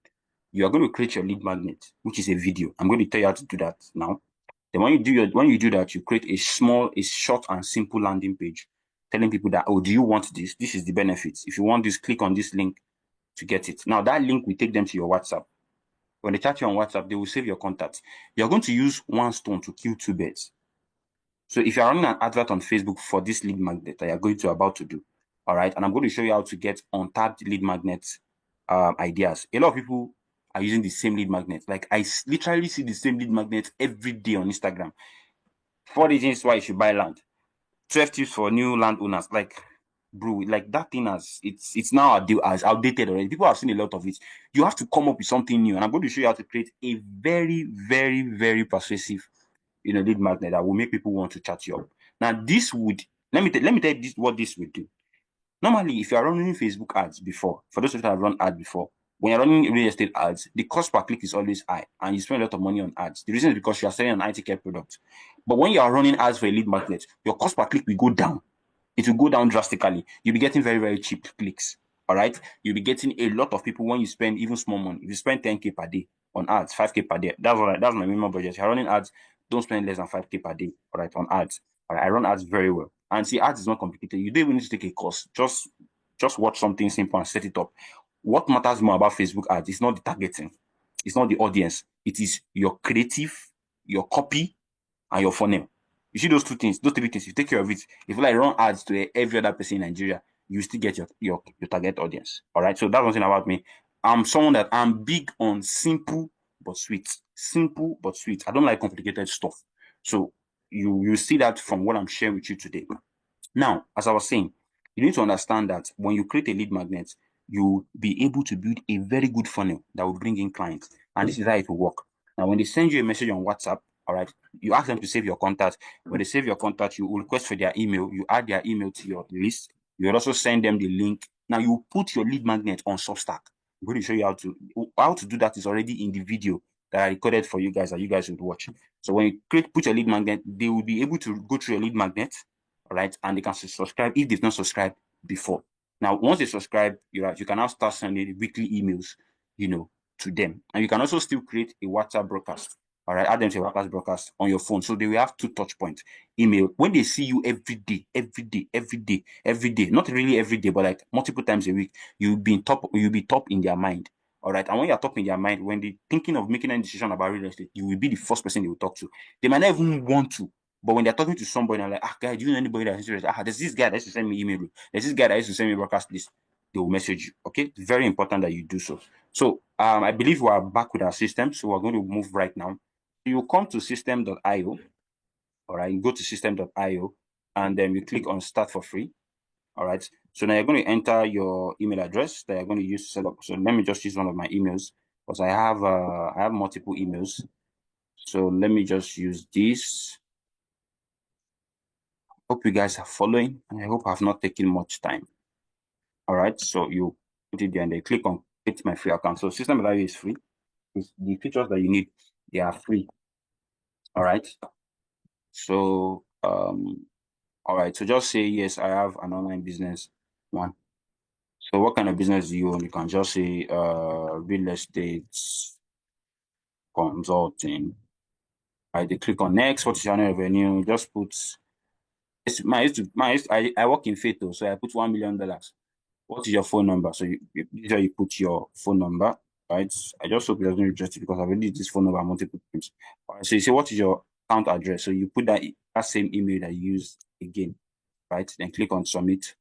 You are going to create your lead magnet, which is a video. I'm going to tell you how to do that now. Then when you do that, you create a short and simple landing page telling people that, oh, do you want this? This is the benefits. If you want this, click on this link to get it. Now that link will take them to your WhatsApp. When they chat you on WhatsApp, they will save your contacts. You're going to use one stone to kill two birds. So if you're running an advert on Facebook for this lead magnet that you're about to do, all right, and I'm going to show you how to get untapped lead magnet ideas. A lot of people are using the same lead magnet. Like I literally see the same lead magnet every day on Instagram. 4 reasons why you should buy land. 12 tips for new landowners. Like, bro, like that thing it's now outdated already. People have seen a lot of it. You have to come up with something new. And I'm going to show you how to create a very, very, very persuasive, lead magnet that will make people want to chat you up. Now, this would let me tell you what this would do. Normally, if you are running Facebook ads before, for those of you that have run ads before, when you're running real estate ads, the cost per click is always high and you spend a lot of money on ads. The reason is because you are selling an IT care product. But when you are running ads for a lead magnet, your cost per click will go down. It will go down drastically. You'll be getting very, very cheap clicks. All right. You'll be getting a lot of people when you spend even small money. If you spend 10K per day on ads, 5K per day, that's my minimum budget. If you're running ads, don't spend less than 5K per day. All right, on ads. All right, I run ads very well. And see, ads is not complicated. You don't even need to take a course. Just watch something simple and set it up. What matters more about Facebook ads is not the targeting. It's not the audience. It is your creative, your copy, and your funnel. You see those two things, those three things, you take care of it. If you run ads to every other person in Nigeria, you still get your target audience. All right. So that's one thing about me. I'm someone that I'm big on simple but sweet. Simple but sweet. I don't like complicated stuff. So you see that from what I'm sharing with you today. Now, as I was saying, you need to understand that when you create a lead magnet, you'll be able to build a very good funnel that will bring in clients. And this is how it will work. Now, when they send you a message on WhatsApp, all right, you ask them to save your contact. When they save your contact, you will request for their email. You add their email to your list. You will also send them the link. Now, you put your lead magnet on Substack. I'm going to show you how to do that. Is already in the video that I recorded for you guys that you guys would watch. So when you put your lead magnet, they will be able to go through your lead magnet, all right, and they can subscribe if they've not subscribed before. Now, once they subscribe, you can now start sending weekly emails, to them. And you can also still create a WhatsApp broadcast. All right, add them to your WhatsApp broadcast on your phone. So they will have 2 touch points. Email. When they see you every day, not really every day, but like multiple times a week, you'll be top in their mind. All right. And when you're top in their mind, when they're thinking of making any decision about real estate, you will be the first person they will talk to. They might not even want to, but when they're talking to somebody, and like, guy, do you know anybody that's interested? There's this guy that used to send me email. There's this guy that used to send me broadcast list. They will message you. Okay. It's very important that you do so. So I believe we are back with our system. So we're going to move right now. You come to system.io. All right. You go to system.io and then you click on start for free. All right. So now you're going to enter your email address that you're going to use to set up. So let me just use one of my emails because I have multiple emails. So let me just use this. Hope you guys are following, and I hope I've not taken much time. All right. So you put it there and then click on create my free account. So system.io is free. The features that you need, they are free. All right. So all right. So just say yes, I have an online business. One. So what kind of business do you own? You can just say real estate consulting. Right, they click on next. What is your revenue? Just put I work in Faith, so I put $1 million. What is your phone number? So you put your phone number, right? I just hope it doesn't reject it because I've already used this phone number multiple times. All right, so you say what is your account address? So you put that same email that you used again, right? Then click on submit.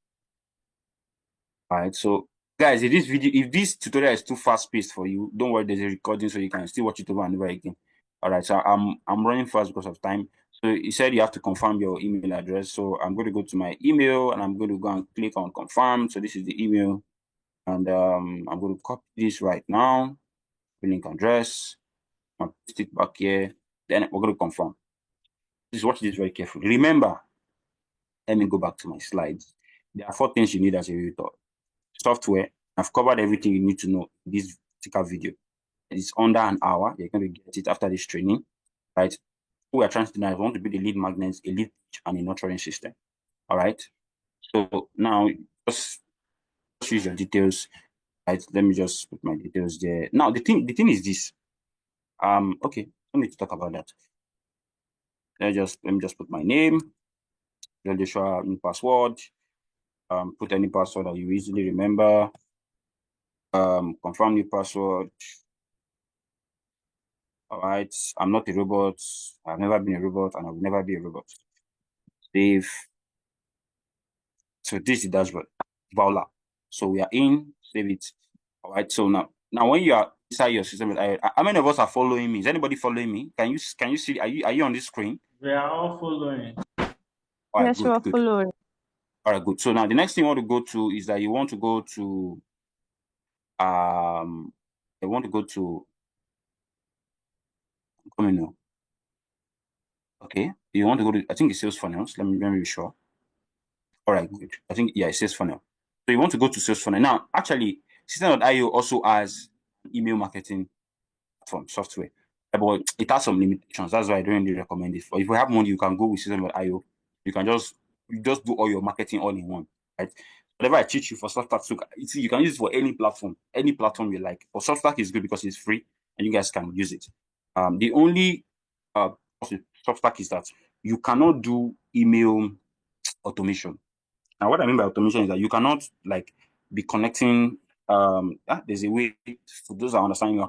All right, so guys, if this tutorial is too fast-paced for you, don't worry, there's a recording so you can still watch it over and over again. All right, so I'm running fast because of time. So he said you have to confirm your email address. So I'm going to go to my email and I'm going to go and click on confirm. So this is the email, and I'm going to copy this right now. Link address. I'll paste it back here. Then we're going to confirm. Just watch this very carefully. Remember, let me go back to my slides. There are 4 things you need as a realtor. Software. I've covered everything you need to know in this particular video. It's under an hour. You're going to get it after this training, right? What we are trying to do now is we want to build a lead magnet, a lead and a nurturing system. All right. So now just use your details. Right. Let me just put my details there. Now the thing is this. Okay, don't need to talk about that. Let me just put my name, Joshua, new password. Put any password that you easily remember. Confirm new password. All right. I'm not a robot. I've never been a robot, and I will never be a robot. Save. So this is the dashboard. Voila. So we are in. Save it. All right. So now when you are inside your system, how many of us are following me? Is anybody following me? Can you see? Are you on this screen? We are all following. All right, Yes, we're good. following. All right, good. So now the next thing you want to go to is that you want to go to Okay, you want to go to, I think it's sales funnels. Let me be sure. All right, good. I think, yeah, it's sales funnel. So you want to go to sales funnel. Now, actually, System.io also has email marketing from software, but it has some limitations. That's why I don't really recommend it. But if you have money, you can go with System.io. You can just do all your marketing all in one, right? Whatever I teach you for Substack, so you can use it for any platform you like. But Substack is good because it's free and you guys can use it. The only Substack is that you cannot do email automation. Now, what I mean by automation is that you cannot be connecting. There's a way for those that understand you.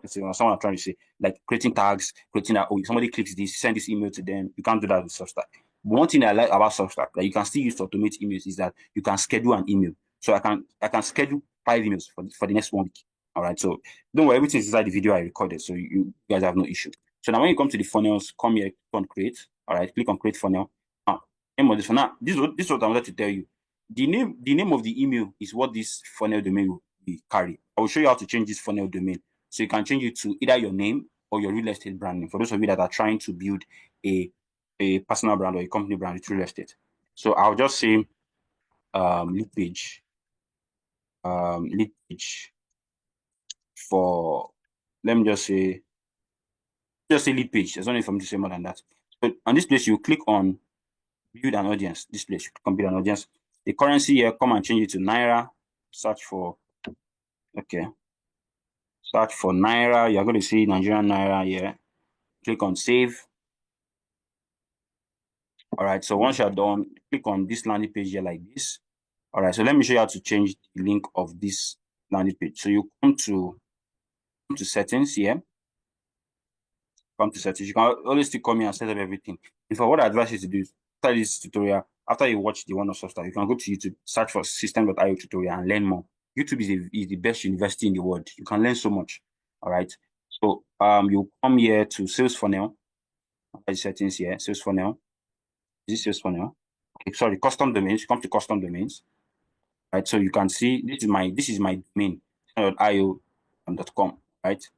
Someone I'm trying to say, like creating tags, creating that. Oh, if somebody clicks this, send this email to them. You can't do that with Substack. One thing I like about Substack that you can still use to automate emails is that you can schedule an email. So I can schedule 5 emails for the next 1 week. All right. So don't worry, everything is inside the video I recorded, so you guys have no issue. So now when you come to the funnels, come here, click on create. All right, click on create funnel. Now, name of this funnel. This is what I wanted to tell you. The name of the email is what this funnel domain will carry. I will show you how to change this funnel domain. So you can change it to either your name or your real estate brand name. For those of you that are trying to build a personal brand or a company brand with real estate. So I'll just say lead page. Lead page for, let me just say lead page. There's only for me to say more than that. So on this place, you click on build an audience. This place, you click on build an audience. The currency here, come and change it to Naira. Search for, okay. Search for Naira. You're going to see Nigerian Naira here. Click on save. All right. So once you're done, click on this landing page here like this. All right. So let me show you how to change the link of this landing page. So you come to settings here. Come to settings. You can always still come here and set up everything. And for what I advise you to do after this tutorial, after you watch the one of Substack, you can go to YouTube, search for system.io tutorial and learn more. YouTube is the best university in the world. You can learn so much. All right. So you come here to sales funnel. Settings here, sales funnel. Is this sales funnel? Okay, sorry, custom domains. You come to custom domains. Right. So you can see this is my domain, io.com, right?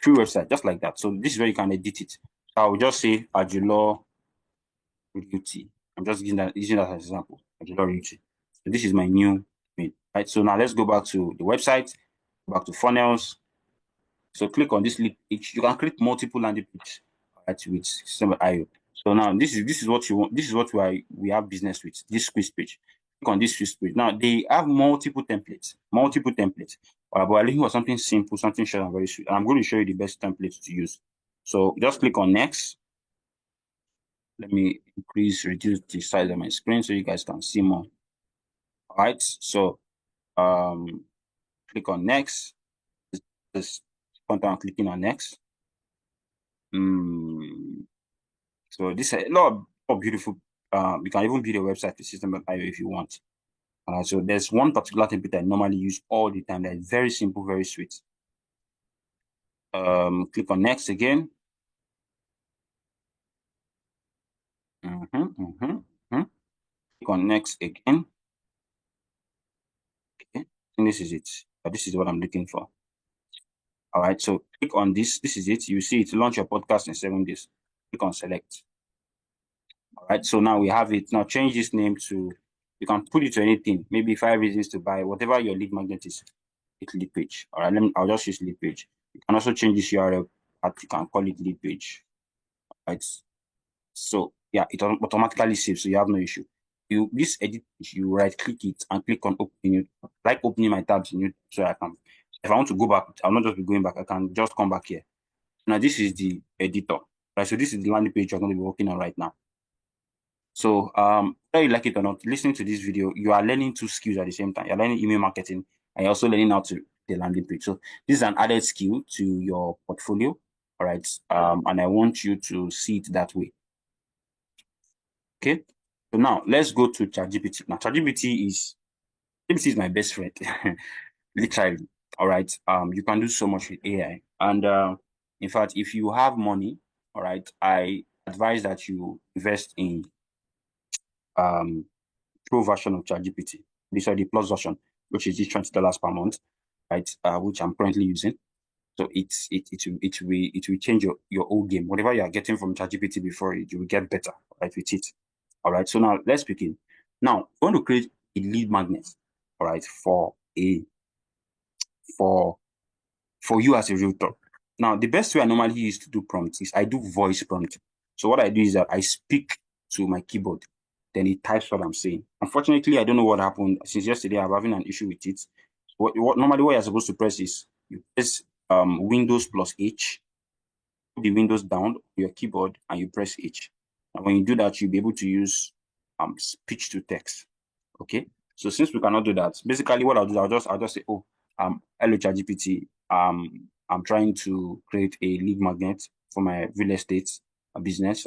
Free website, just like that. So this is where you can edit it. So I will just say Ajulo Realty. I'm just using that as an example. Ajulo Realty. So this is my new domain, right? So now let's go back to the website, back to funnels. So click on this lead page. You can create multiple landing pages, right, with system.io. So now this is what you want. This is what we have business with. This quiz page. Click on this quiz page. Now they have multiple templates. But I'm looking for something simple, something short and very sweet. And I'm going to show you the best templates to use. So just click on next. Let me reduce the size of my screen so you guys can see more. All right. So click on next. This content, I'm clicking on next. So this is a lot of beautiful. You can even build a website with system.io if you want. So there's one particular template I normally use all the time that is very simple, very sweet. Click on next again. Click on next again. Okay, and this is it. This is what I'm looking for. All right, so click on this. This is it. You see it. Launch your podcast in 7 days. Click on select. All right, so now we have it. Now change this name to, you can put it to anything. Maybe 5 reasons to buy, whatever your lead magnet is. It's lead page. All right, I'll just use lead page. You can also change this URL. You can call it lead page. All right. So yeah, it automatically saves, so you have no issue. This edit, you right click it and click on open. Like opening my tabs in YouTube, so I can, if I want to go back, I'll not just be going back. I can just come back here. Now this is the editor, right? So this is the landing page you're going to be working on right now. So whether you like it or not, listening to this video, you are learning 2 skills at the same time. You're learning email marketing and you're also learning how to the landing page. So this is an added skill to your portfolio. All right. And I want you to see it that way. Okay. So now let's go to ChatGPT. Now ChatGPT is my best friend, literally. All right. You can do so much with AI. And in fact, if you have money, all right, I advise that you invest in pro version of ChatGPT. This is the plus version, which is just $20 per month, right? Which I'm currently using. So it will change your whole game. Whatever you are getting from ChatGPT before, you will get better, right, with it. All right. So now let's begin. Now we're going to create a lead magnet, all right, for you as a realtor. Now the best way I normally use to do prompts is I do voice prompt. So what I do is that I speak to my keyboard, then it types what I'm saying. Unfortunately, I don't know what happened since yesterday. I'm having an issue with it. Normally what you're supposed to press is you press Windows plus H, put the Windows down on your keyboard, and you press H. And when you do that, you'll be able to use speech to text. Okay. So since we cannot do that, basically what I'll do, I'll just say, oh, hello ChatGPT. I'm trying to create a lead magnet for my real estate business.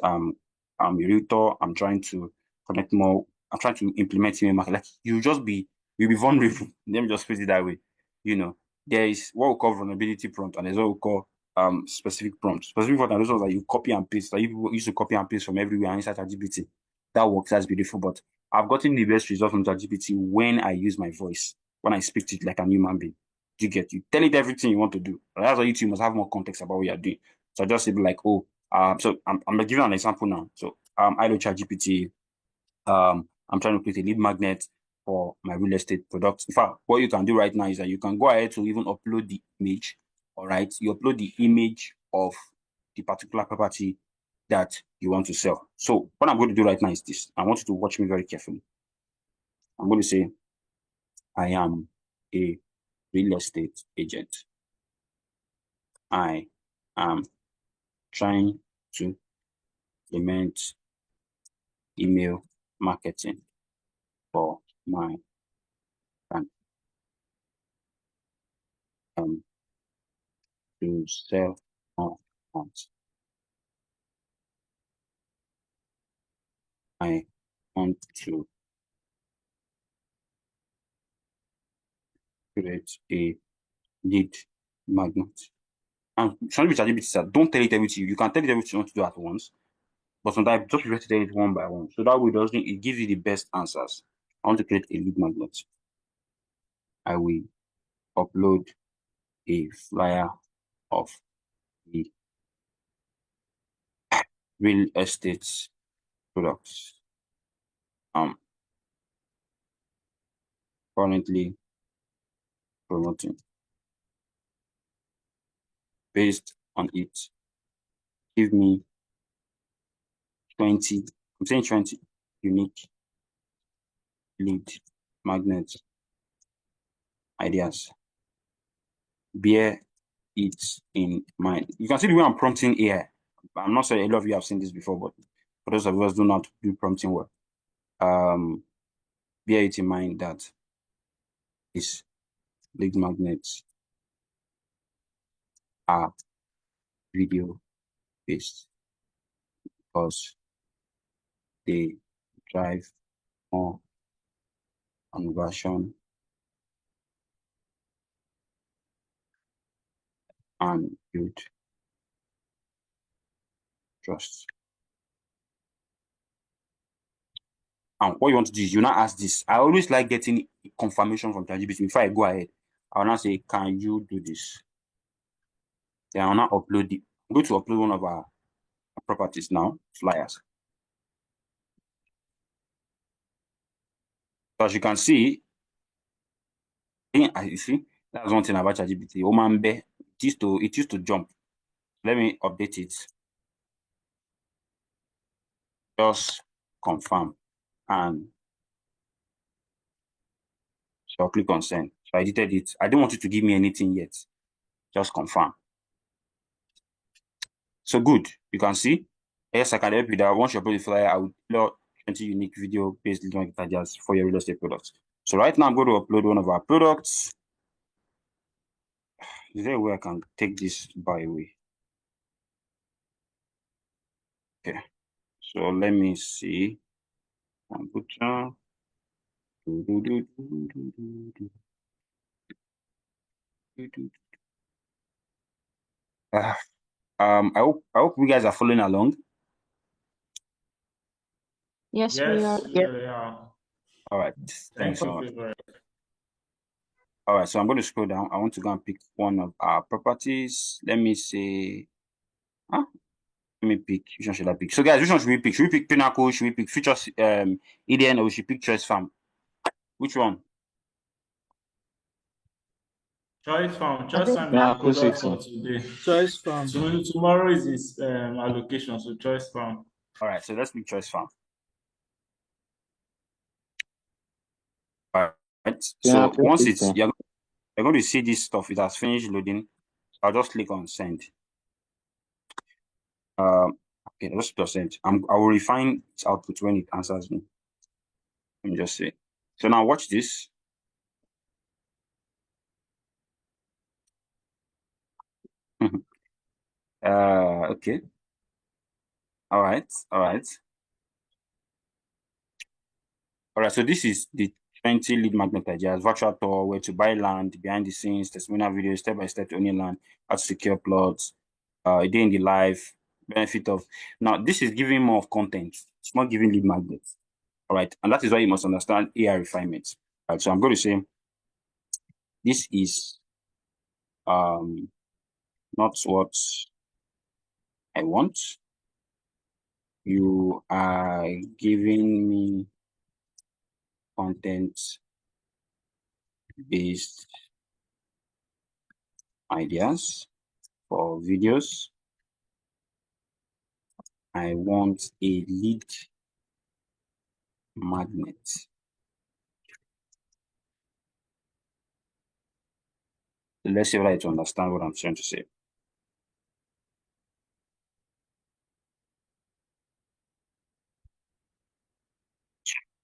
I'm a realtor. I'm trying to connect more. I'm trying to implement email marketing. Like you'll be vulnerable. Let me just put it that way. There is what we call vulnerability prompt, and there's what we call specific prompt. Specific prompt are those ones that you copy and paste. Like you used to copy and paste from everywhere inside ChatGPT. That works. That's beautiful. But I've gotten the best results from ChatGPT when I use my voice, when I speak to it like a human being. You tell it everything you want to do. That's why you must have more context about what you're doing. So I just say like, so I'm gonna give you an example now. So I know ChatGPT. I'm trying to create a lead magnet for my real estate product. In fact, what you can do right now is that you can go ahead to even upload the image. All right, you upload the image of the particular property that you want to sell. So what I'm going to do right now is this. I want you to watch me very carefully. I'm going to say, I am a real estate agent. I am trying to implement email marketing for my brand to sell more homes. I want to create a lead magnet. And something with ChatGPT is that don't tell it everything. You can tell it everything you want to do at once, but sometimes just prefer to tell it one by one. So that way it gives you the best answers. I want to create a lead magnet. I will upload a flyer of the real estate products currently promoting. Based on it, give me 20, I'm saying 20 unique lead magnet ideas. Bear it in mind. You can see the way I'm prompting AI. I'm not sure a lot of you have seen this before, but for those of us who do not do prompting work, bear it in mind that these lead magnets are video based because they drive more conversion and build trust. And what you want to do is you now ask this. I always like getting confirmation from ChatGPT before I go ahead. I will now say, can you do this? Then I'll now upload it. I'm going to upload one of our properties now, flyers. So as you can see, you see, that's one thing about ChatGPT. Omambe, it used to jump. Let me update it. Just confirm. And so I'll click on send. So I edited it. I don't want you to give me anything yet. Just confirm. So good. You can see. Yes, I can help you that. Once you upload the flyer, I will upload 20 unique video-based lead magnet ideas for your real estate products. So right now I'm going to upload one of our products. Is there a way I can take this by way? Okay. So let me see. I hope you guys are following along. Yes, we are. Yes, yeah. All right. Thanks so much. All right. So I'm going to scroll down. I want to go and pick one of our properties. Let me say, let me pick. Which one should I pick? So guys, which one should we pick? Should we pick Pinnacle? Should we pick Future Eden, or we should pick Choice Farm? Which one? Choice Farm. I Choice think Farm Yeah, is product for today. Choice Farm. Tomorrow is his allocation, so Choice Farm. All right. So let's pick Choice Farm. All right. So once you're going to see this stuff, it has finished loading. I'll just click on send. Okay, let's just send. I will refine its output when it answers me. Let me just say. So now watch this. Okay. All right. All right, so this is the 20 lead magnet ideas, virtual tour, where to buy land, behind the scenes, testimonial videos, step-by-step to owning land, how to secure plots, a day in the life, benefit of. Now, this is giving more of content. It's not giving lead magnets. All right, and that is why you must understand AI refinement. All right, so I'm going to say this is not what I want. You are giving me content-based ideas for videos. I want a lead magnet. Let's see if I understand what I'm trying to say.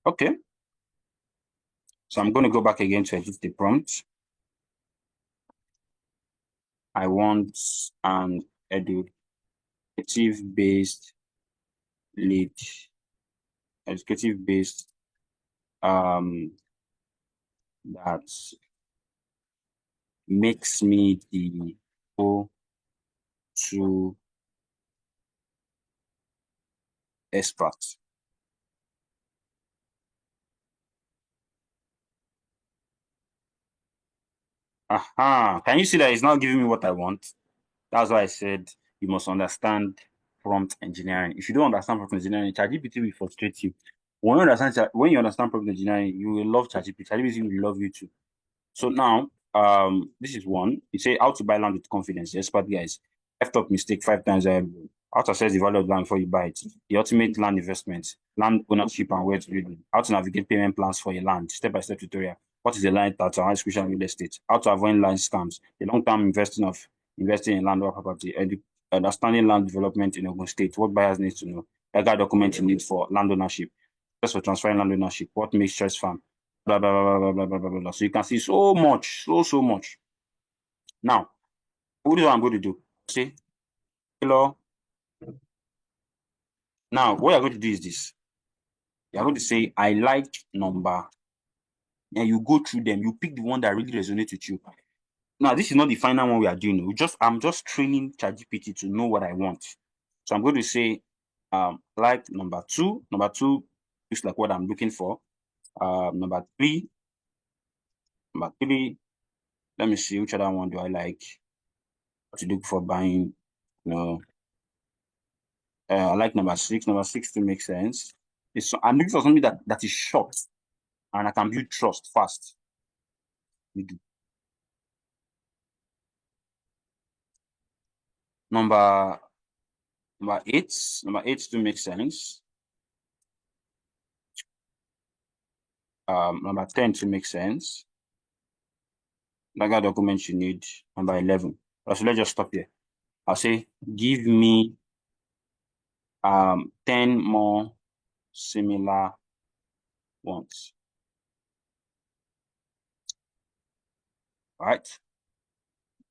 Okay. So I'm going to go back again to edit the prompt. I want an educative-based lead, educative-based that makes me the go-to expert. Aha, can you see that it's not giving me what I want? That's why I said you must understand prompt engineering. If you don't understand prompt engineering, ChatGPT will frustrate you. When you understand prompt engineering, you will love ChatGPT. ChatGPT will love you too. So now, this is one. You say how to buy land with confidence. The expert guys. F-top mistake 5 times. How to assess the value of land before you buy it. The ultimate land investment, land ownership and where to build. How to navigate payment plans for your land. Step-by-step tutorial. What is the land title? How is crucial real estate? How to avoid land scams. The long-term investing in land or property. Understanding land development in Ogun State. What buyers need to know. Legal document you need for land ownership. Just for transferring land ownership. What makes choice farm. Blah, blah, blah, blah, blah, blah, blah, blah. So you can see so much, so much. Now, what is what I'm going to do? See, hello. Now, what you're going to do is this. You're going to say, I like number. And you go through them. You pick the one that really resonates with you. Now, this is not the final one we are doing. I'm just training ChatGPT to know what I want. So I'm going to say, like number 2. Number 2 looks like what I'm looking for. Number 3. Number 3. Let me see which other one do I like. What to look for buying. No. I like number 6. Number 6 to make sense. I'm looking for something that is short and I can build trust fast. We do. Number 8. Number 8 to make sense. Number 10 to make sense. Legal documents you need. Number 11. So let's just stop here. I'll say, give me 10 more similar ones. All right.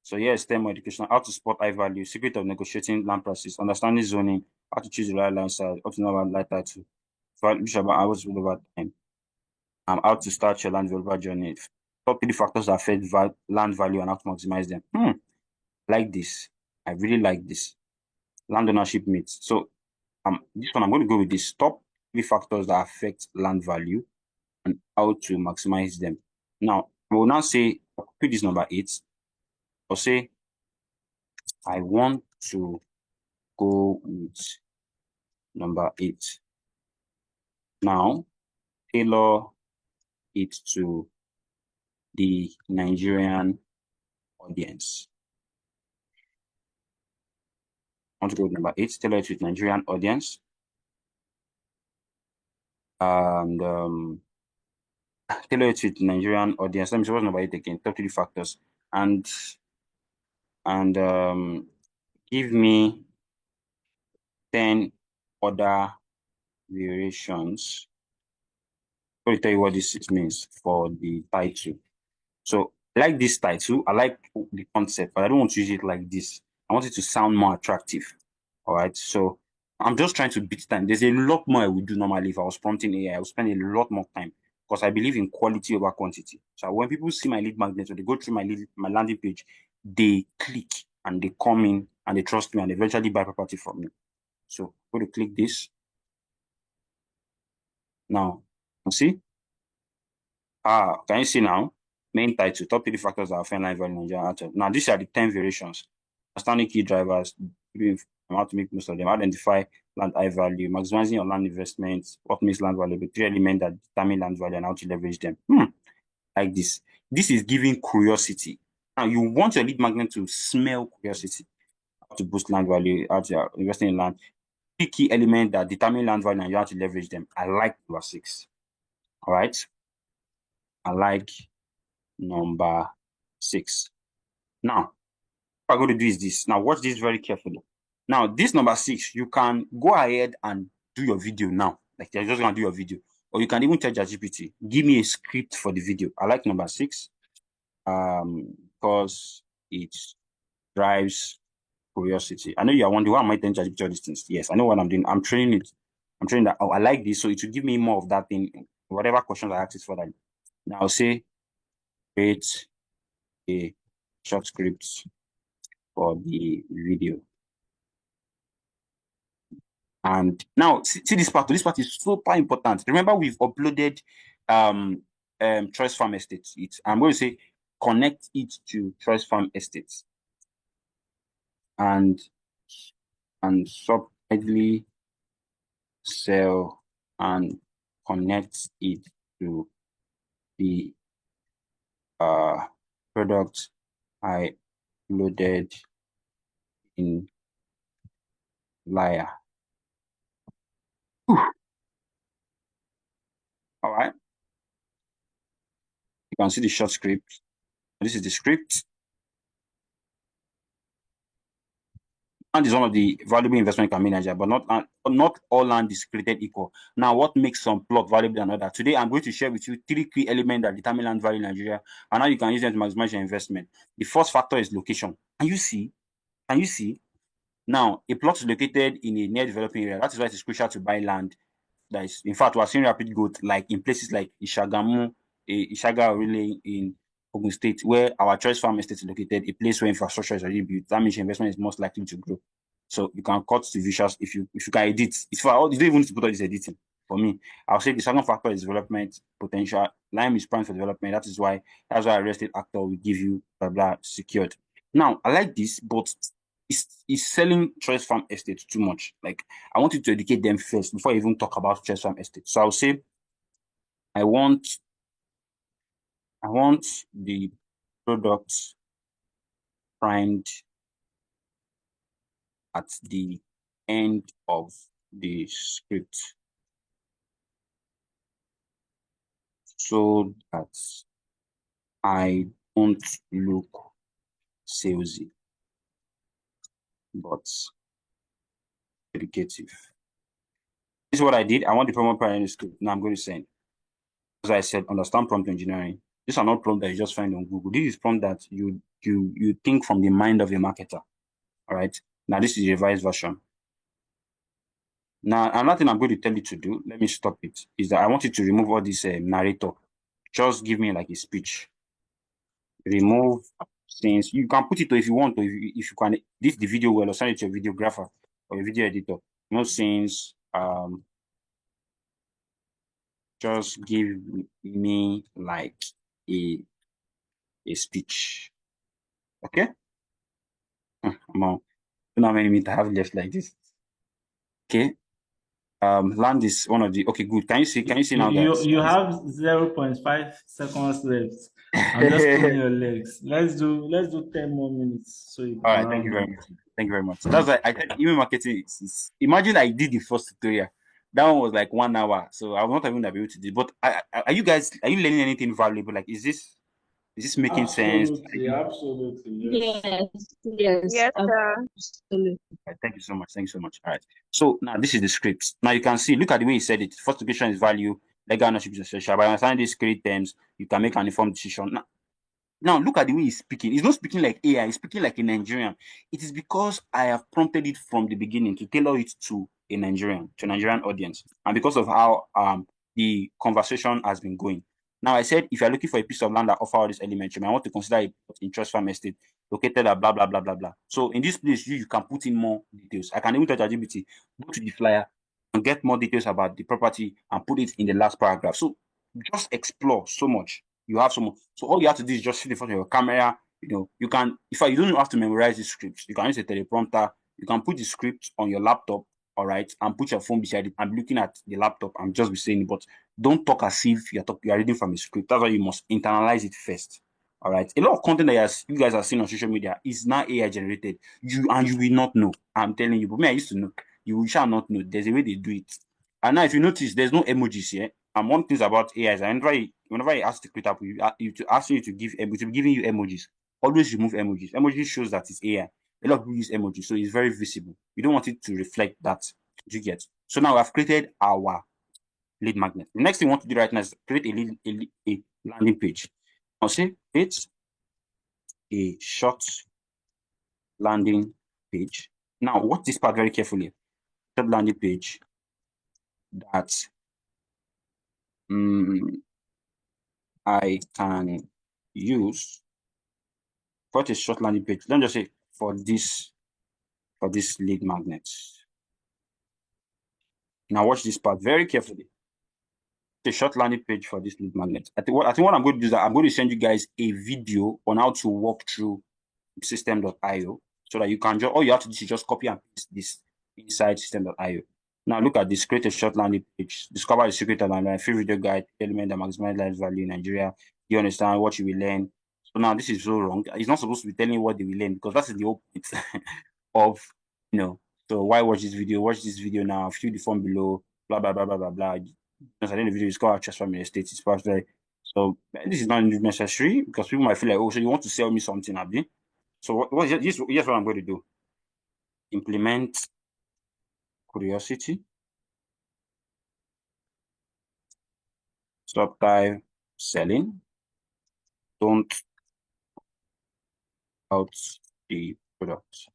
So here's 10 more education. How to spot high value, secret of negotiating land prices, understanding zoning, how to choose the right land side, how to know about light title, which about hours over time, how to start your land developer journey, top 3 factors that affect land value and how to maximize them. Like this. I really like this. Land ownership myths. So this one I'm going to go with this top 3 factors that affect land value and how to maximize them. Now, I will now say, pick this number 8. I'll say, I want to go with number 8. Now, tailor it to the Nigerian audience. I want to go with number 8, tailor it to the Nigerian audience. And tailor it to the Nigerian audience. Let me see what's number 8 again. Top 3 factors. And give me 10 other variations. Let me tell you what this means for the title. So I like this title. I like the concept, but I don't want to use it like this. I want it to sound more attractive. All right. So I'm just trying to beat time. There's a lot more I would do normally if I was prompting AI. I would spend a lot more time because I believe in quality over quantity. So when people see my lead magnet or they go through my landing page, they click and they come in and they trust me and eventually buy property from me. So I'm going to click this. Now, you see? Can you see now? Main title, top 3 factors that affect land value in Nigeria. Now, these are the 10 variations. Understanding key drivers, how to make most of them, identify land high value, maximizing your land investments, what makes land valuable, 3 elements that determine land value and how to leverage them. Like this. This is giving curiosity. Now, you want your lead magnet to smell curiosity, how to boost land value, how to invest in land. 3 key elements that determine land value and you have to leverage them. I like number 6. All right. I like number 6. Now, what I'm going to do is this. Now, watch this very carefully. Now, this number 6, you can go ahead and do your video now. Like, you're just going to do your video. Or you can even tell ChatGPT, give me a script for the video. I like number 6 because it drives curiosity. I know you are wondering, why am I telling ChatGPT all these things? Yes, I know what I'm doing. I'm training it. I'm training that. Oh, I like this. So it will give me more of that thing. Whatever questions I ask it for that. Now, I'll say, create a short script for the video. And now see this part. This part is super important. Remember, we've uploaded Choice Farm Estates. I'm going to say connect it to Choice Farm Estates and subtly sell and connect it to the product I loaded in Liar. All right. You can see the short script. This is the script. Land is one of the valuable investment can manage, but not all land is created equal. Now, what makes some plot valuable than others? Today, I'm going to share with you 3 key elements that determine land value in Nigeria, and how you can use them to maximize your investment. The first factor is location. Can you see? Now, a plot is located in a near developing area. That is why it is crucial to buy land. That is, in fact, we are seeing rapid growth, like in places like Ishaga really in Ogun State, where our Choice Farm Estate is located, a place where infrastructure is already built. That means investment is most likely to grow. So you can cut the visuals if you can edit. It's for all, you don't even need to put all this editing. For me, I'll say the second factor is development potential. Lime is prime for development. That's why a real estate actor will give you blah blah secured. Now, I like this, but it's selling Choice Farm Estate too much. Like, I want you to educate them first before I even talk about Choice Farm Estate. So I'll say I want the product primed at the end of the script so that I don't look salesy, but educative. This is what I did. I want the promo primed in the script. Now I'm going to send. As I said, understand prompt engineering. These are not prompts that you just find on Google. This is prompt that you think from the mind of a marketer. All right. Now this is the revised version. Now another thing I'm going to tell you to do, let me stop it, is that I want you to remove all this narrator. Just give me like a speech. Remove scenes. You can put it if you want to, if you can this the video well or send it to your videographer or your video editor. No scenes. Just give me like a speech. Okay? Come on. I don't know how many minutes I have left like this. Okay. Land is one of the okay, good. Can you see now, guys? You have 0.5 seconds left. I'm just pulling your legs. Let's do 10 more minutes. So all right, thank you very much. Thank you very much. So that's why I think email marketing is imagine I did the first tutorial. That one was like 1 hour. So I was not even able to do. But are you learning anything valuable? Like, is this making sense? Absolutely. Yes, sir. Absolutely. Thank you so much. All right. So now this is the script. Now you can see, look at the way he said it. First location is value, legal ownership is essential. By understanding these three terms, you can make an informed decision. Now look at the way he's speaking. He's not speaking like AI, he's speaking like a Nigerian. It is because I have prompted it from the beginning to tailor it to a Nigerian, to a Nigerian audience, and because of how the conversation has been going. Now, I said if you're looking for a piece of land that offer all these elements, you might want to consider it in Trust Farm Estate, located at blah blah blah blah blah. So in this place, you can put in more details. I can even tell ChatGPT, go to the flyer and get more details about the property and put it in the last paragraph. So just explore so much. You have so much. So all you have to do is just sit in front of your camera. You can, in fact, you don't have to memorize the scripts. You can use a teleprompter. You can put the script on your laptop, all right, and put your phone beside it and be looking at the laptop and just be saying it. But don't talk as if you are reading from a script. That's why you must internalize it first. All right. A lot of content that you guys are seeing on social media is now AI generated. You will not know. I'm telling you. But me, I used to know. You shall not know. There's a way they do it. And now, if you notice, there's no emojis here. And one thing about AI is whenever you ask to create up, you to ask you to give, to be giving you emojis. Always remove emojis. Emojis shows that it's AI. A lot of people use emojis, so it's very visible. You don't want it to reflect that. You get. So now I've created our lead magnet. The next thing we want to do right now is create a landing page. I'll say it's a short landing page. Now, watch this part very carefully. Short landing page that I can use for a short landing page. Don't just say for this lead magnet. Now watch this part very carefully. A short landing page for this lead magnet. I think what I'm going to do is that I'm going to send you guys a video on how to walk through system.io so that you can just, all you have to do is just copy and paste this inside system.io. Now look at this, create a short landing page, discover the secret of my free video guide, element that maximize life value in Nigeria. You understand what you will learn. So now this is so wrong. It's not supposed to be telling you what they will learn because that's the whole point of, so why watch this video? Watch this video now, fill the form below, blah, blah, blah, blah, blah, blah. Because at the end of the video, it's called Trust Farm Estate. It's part there. So this is not necessary because people might feel like, oh, so you want to sell me something, Abdi? So here's what I'm going to do. Implement curiosity. Subtype selling. Don't out the product.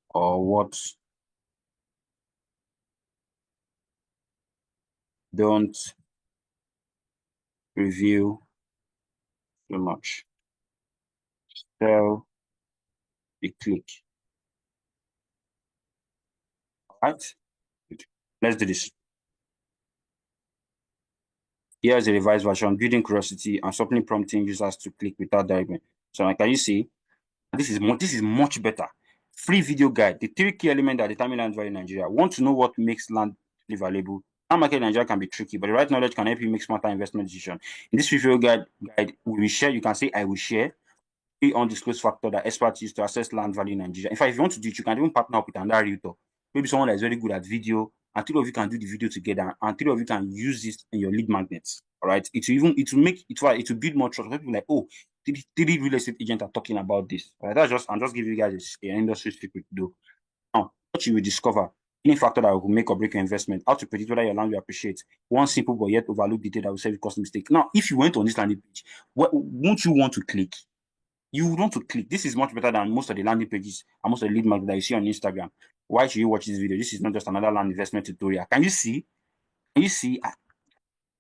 Or what? Don't review too much. Sell the click. All right. Good. Let's do this. Here's a revised version, building curiosity and subtly prompting users to click without directly. So like, can you see? This is much better. Free video guide. The 3 key elements that determine land value in Nigeria. Want to know what makes land valuable? Land market in Nigeria can be tricky, but the right knowledge can help you make smarter investment decisions. In this free video guide, we will share. You can say I will share the undisclosed factor that experts use to assess land value in Nigeria. In fact, if you want to do it, you can even partner up with another realtor. Maybe someone that is very good at video, and 3 of you can do the video together, and 3 of you can use this in your lead magnets. All right. It will build more trust. People like, oh, 3 real estate agents are talking about this. All right, I'm just giving you guys an industry secret to do. Now, what you will discover, any factor that will make or break your investment, how to predict whether your land will appreciate, one simple but yet overlooked detail that will save you cost mistake. Now, if you went on this landing page, won't you want to click? You want to click. This is much better than most of the landing pages and most of the lead magnets that you see on Instagram. Why should you watch this video? This is not just another land investment tutorial. Can you see?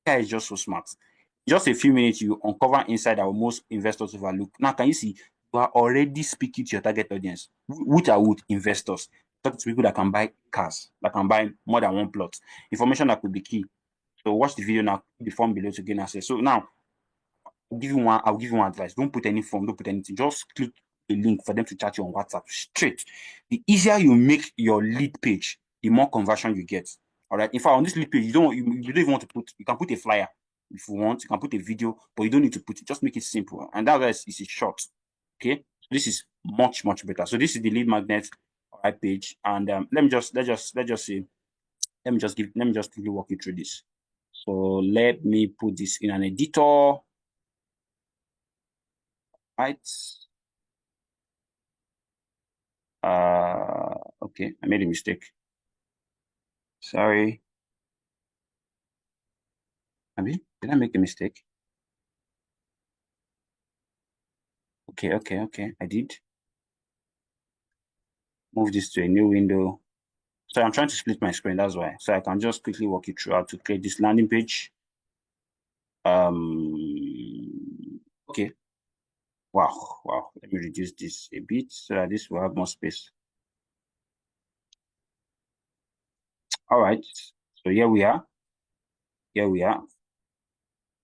Guy is just so smart. Just a few minutes, you uncover insight that most investors overlook. Now, can you see? You are already speaking to your target audience, which are investors. Talk to people that can buy cars, that can buy more than one plot. Information that could be key. So watch the video now, the form below to gain access. So now, I'll give you one advice. Don't put any form, don't put anything. Just click a link for them to chat you on WhatsApp straight. The easier you make your lead page, the more conversion you get. All right. In fact, on this lead page, you don't even want to put. You can put a flyer if you want. You can put a video, but you don't need to put it. Just make it simple, and that way it's a short. Okay. So this is much better. So this is the lead magnet, all right, page, and let me just quickly walk you through this. So let me put this in an editor. Right. Okay, I made a mistake. Sorry. Did I make a mistake? Okay, I did. move this to a new window. So I'm trying to split my screen, that's why. So I can just quickly walk you through how to create this landing page. Okay. Wow. Let me reduce this a bit so that this will have more space. All right. So here we are.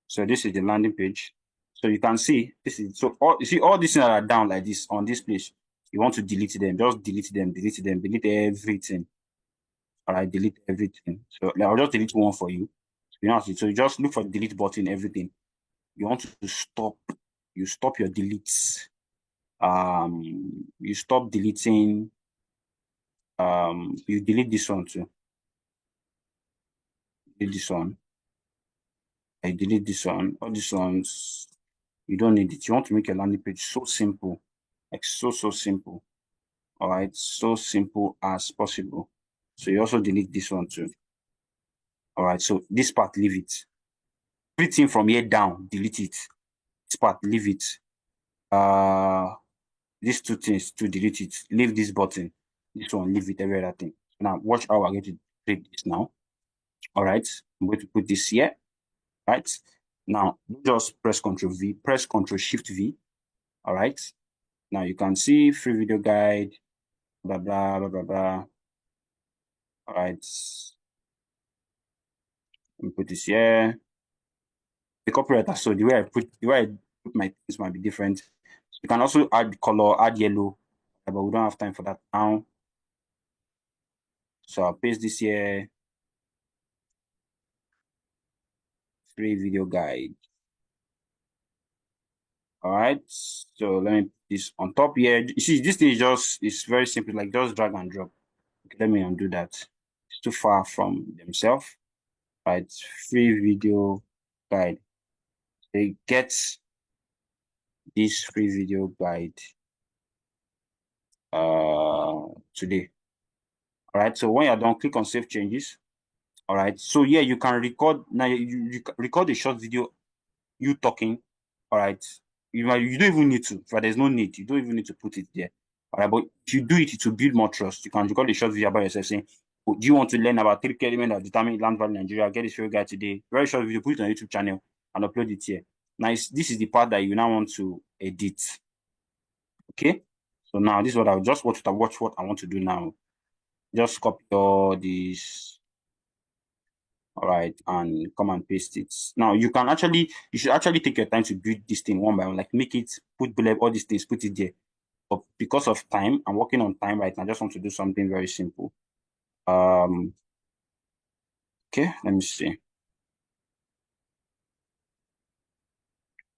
So this is the landing page. So you can see this is you see all these things that are down like this on this place. You want to delete them, just delete them, delete everything. All right, delete everything. So I'll just delete one for you. So you just look for the delete button, everything. You want to stop. You stop your deletes. You stop deleting. You delete this one too. Delete this one. I delete this one. All these ones, you don't need it. You want to make your landing page so simple, like so simple. All right, so simple as possible. So you also delete this one too. All right, so this part, leave it. Everything from here down, delete it. This part, leave it. These two things to delete it. Leave this button. This one, leave it. Every other thing. Now watch how I get to create this now. All right, I'm going to put this here. Right now, just press Ctrl V. Press Ctrl Shift V. All right. Now you can see free video guide. Blah blah blah blah blah. All right. Let me put this here. The copywriter. So the way I put my things might be different. So you can also add color, add yellow, but we don't have time for that now. So I'll paste this here. Free video guide. All right. So let me put this on top here. You see, this thing is very simple, like just drag and drop. Okay, let me undo that. It's too far from themselves. Right. Free video guide. They get this free video guide today. All right. So when you're done, click on save changes. All right. So yeah, you can record now. You record a short video, you talking. All right. You don't even need to. But there's no need. You don't even need to put it there. All right. But if you do it, it will build more trust. You can record a short video about yourself saying, oh, do you want to learn about 3 key elements that determine land value in Nigeria? Get this video guide today. Very short video. Put it on YouTube channel and upload it here. Now, this is the part that you now want to edit. Okay. So now this is what I'll just watch what I want to do now. Just copy all these. All right, and come and paste it. Now you should actually take your time to build this thing one by one, like make it, put below all these things, put it there. But because of time, I'm working on time right now. I just want to do something very simple. Okay, let me see. Let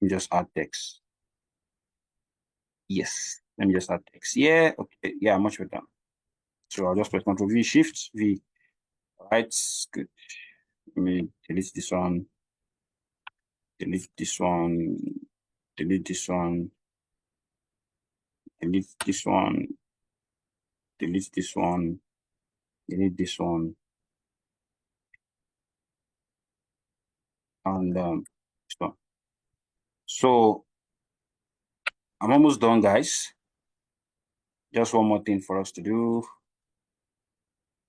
me just add text. Yes, let me just add text. Yeah, okay, yeah, much better. So I'll just press Ctrl V, Shift V. All right, good. Let me delete this one. Delete this one. Delete this one. Delete this one. Delete this one. Delete this one. And this one. So I'm almost done, guys. Just one more thing for us to do.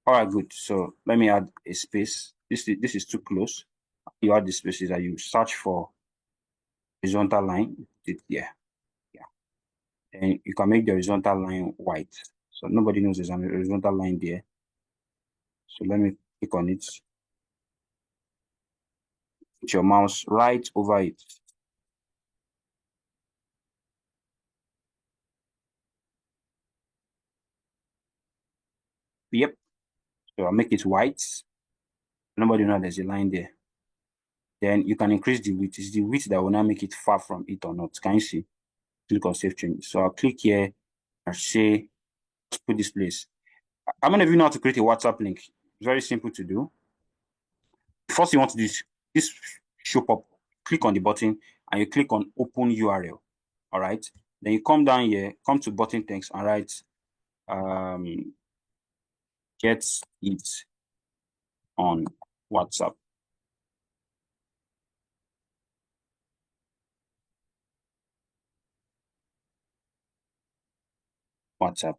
All right, good. So let me add a space. This is too close. You add the spaces that you search for horizontal line. Yeah. And you can make the horizontal line white. So nobody knows there's an horizontal line there. So let me click on it. Put your mouse right over it. Yep. So I'll make it white. Nobody knows there's a line there. Then you can increase the width. It's the width that will now make it far from it or not. Can you see? Click on save change. So I'll click here and say, let's put this place. How many of you know how to create a WhatsApp link? Very simple to do. First, you want to do this show pop. Click on the button and you click on open URL. All right. Then you come down here, come to button text and write get it on WhatsApp. WhatsApp.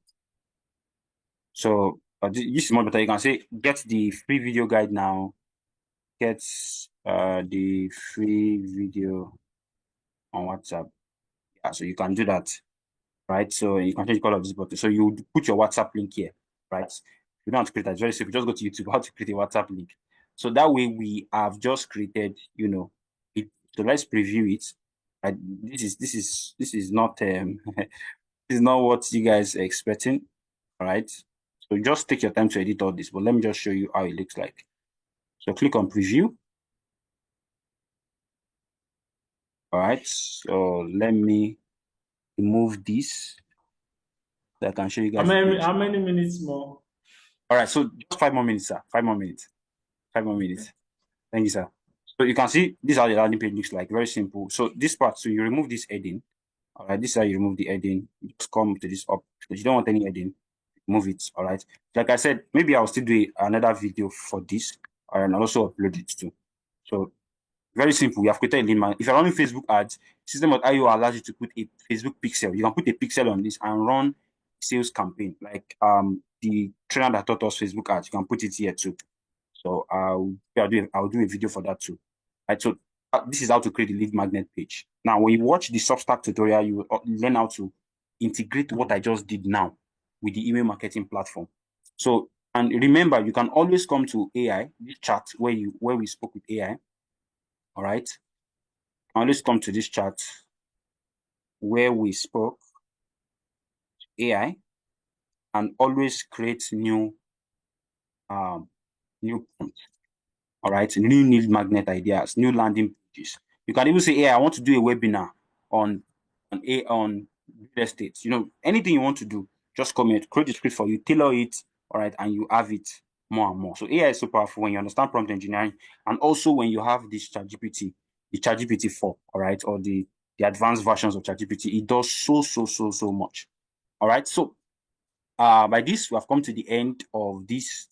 So this is much better. You can say get the free video guide now. Get the free video on WhatsApp. Yeah, so you can do that, right? So you can change the color of this button. So you put your WhatsApp link here, right? You don't have to create that. It's very simple. Just go to YouTube, how to create a WhatsApp link. So that way we have just created, you know, it. So let's preview it. Right? This is not this is not what you guys are expecting. All right. So just take your time to edit all this, but let me just show you how it looks like. So click on preview. All right. So let me remove this so I can show you guys. How many minutes more? All right. So just 5 more minutes, sir. 5 more minutes. 5 more minutes. Thank you, sir. So you can see this is how the landing page looks like. Very simple. So this part, so you remove this heading. All right. This is how you remove the heading. You just come to this up because you don't want any heading. Move it. All right. Like I said, maybe I'll still do another video for this, and I'll also upload it too. So very simple. We have created a lead magnet. If you're running Facebook ads, System.io allows you to put a Facebook pixel. You can put a pixel on this and run sales campaign like the trainer that taught us Facebook ads. You can put it here too. So I'll do a video for that too. Right. So this is how to create a lead magnet page. Now, when you watch the Substack tutorial, you will learn how to integrate what I just did now with the email marketing platform. So, and remember, you can always come to AI, this chat where we spoke with AI. All right. Always come to this chat where we spoke AI and always create new prompts. All right, new lead magnet ideas, new landing pages. You can even say, "Hey, I want to do a webinar on real estate." You know, anything you want to do, just comment, create the script for you, tailor it, all right, and you have it more and more. So AI is so powerful when you understand prompt engineering, and also when you have this ChatGPT, the ChatGPT 4, all right, or the advanced versions of ChatGPT. It does so much. All right, so by this we have come to the end of this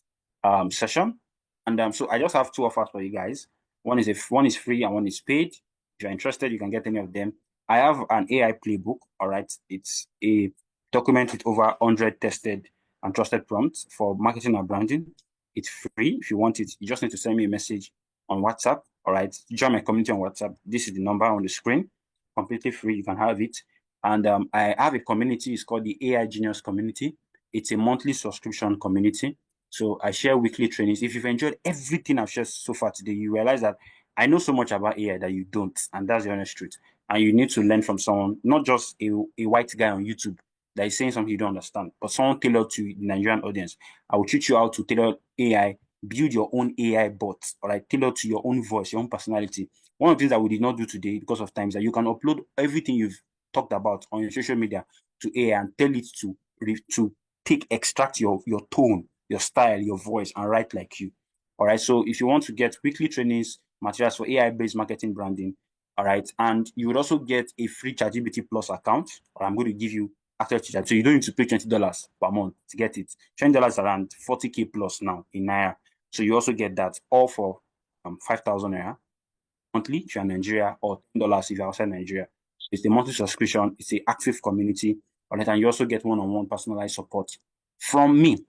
session. And so I just have 2 offers for you guys. One is free and one is paid. If you're interested, you can get any of them. I have an AI playbook. All right. It's a document with over 100 tested and trusted prompts for marketing and branding. It's free. If you want it, you just need to send me a message on WhatsApp. All right. Join my community on WhatsApp. This is the number on the screen. Completely free. You can have it. And I have a community. It's called the AI Genius Community. It's a monthly subscription community. So I share weekly trainings. If you've enjoyed everything I've shared so far today, you realize that I know so much about AI that you don't, and that's the honest truth. And you need to learn from someone, not just a white guy on YouTube that is saying something you don't understand, but someone tailored to the Nigerian audience. I will teach you how to tailor AI, build your own AI bot, all right, tailored to your own voice, your own personality. One of the things that we did not do today because of time is that you can upload everything you've talked about on your social media to AI and tell it to extract your tone, your style, your voice, and write like you. All right. So if you want to get weekly trainings, materials for AI-based marketing branding, all right, and you would also get a free ChatGPT Plus account, or I'm going to give you access to that. So you don't need to pay $20 per month to get it. $20 around 40K plus now in Naira. So you also get that all for 5,000 Naira monthly if you're in Nigeria, or $10 if you're outside Nigeria. So it's a monthly subscription. It's an active community. All right, and you also get one-on-one personalized support from me.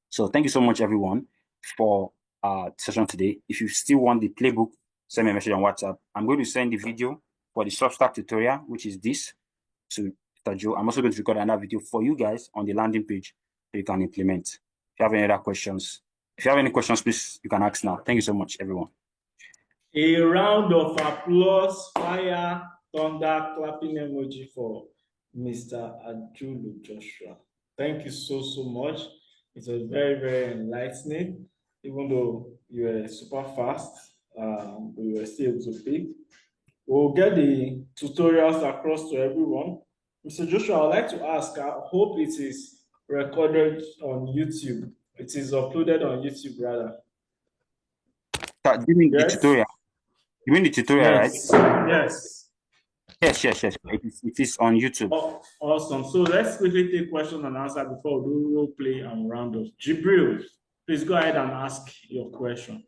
So thank you so much, everyone, for session today. If you still want the playbook, send me a message on WhatsApp. I'm going to send the video for the Substack tutorial, which is this, to Mr. Joe. I'm also going to record another video for you guys on the landing page so you can implement. If you have any other questions, please, you can ask now. Thank you so much, everyone. A round of applause, fire, thunder, clapping emoji for Mr. Ajulu Joshua. Thank you so much. It was very enlightening. Even though you were super fast, we were still able to pick. We'll get the tutorials across to everyone. Mr. Joshua, I'd like to ask, I hope it is recorded on YouTube. It is uploaded on YouTube, rather. You mean the tutorial? You mean the tutorial, yes. right? Yes. Yes. It is on YouTube. Oh, awesome. So let's quickly take question and answer before we do role play and round off. Jibril, please go ahead and ask your question.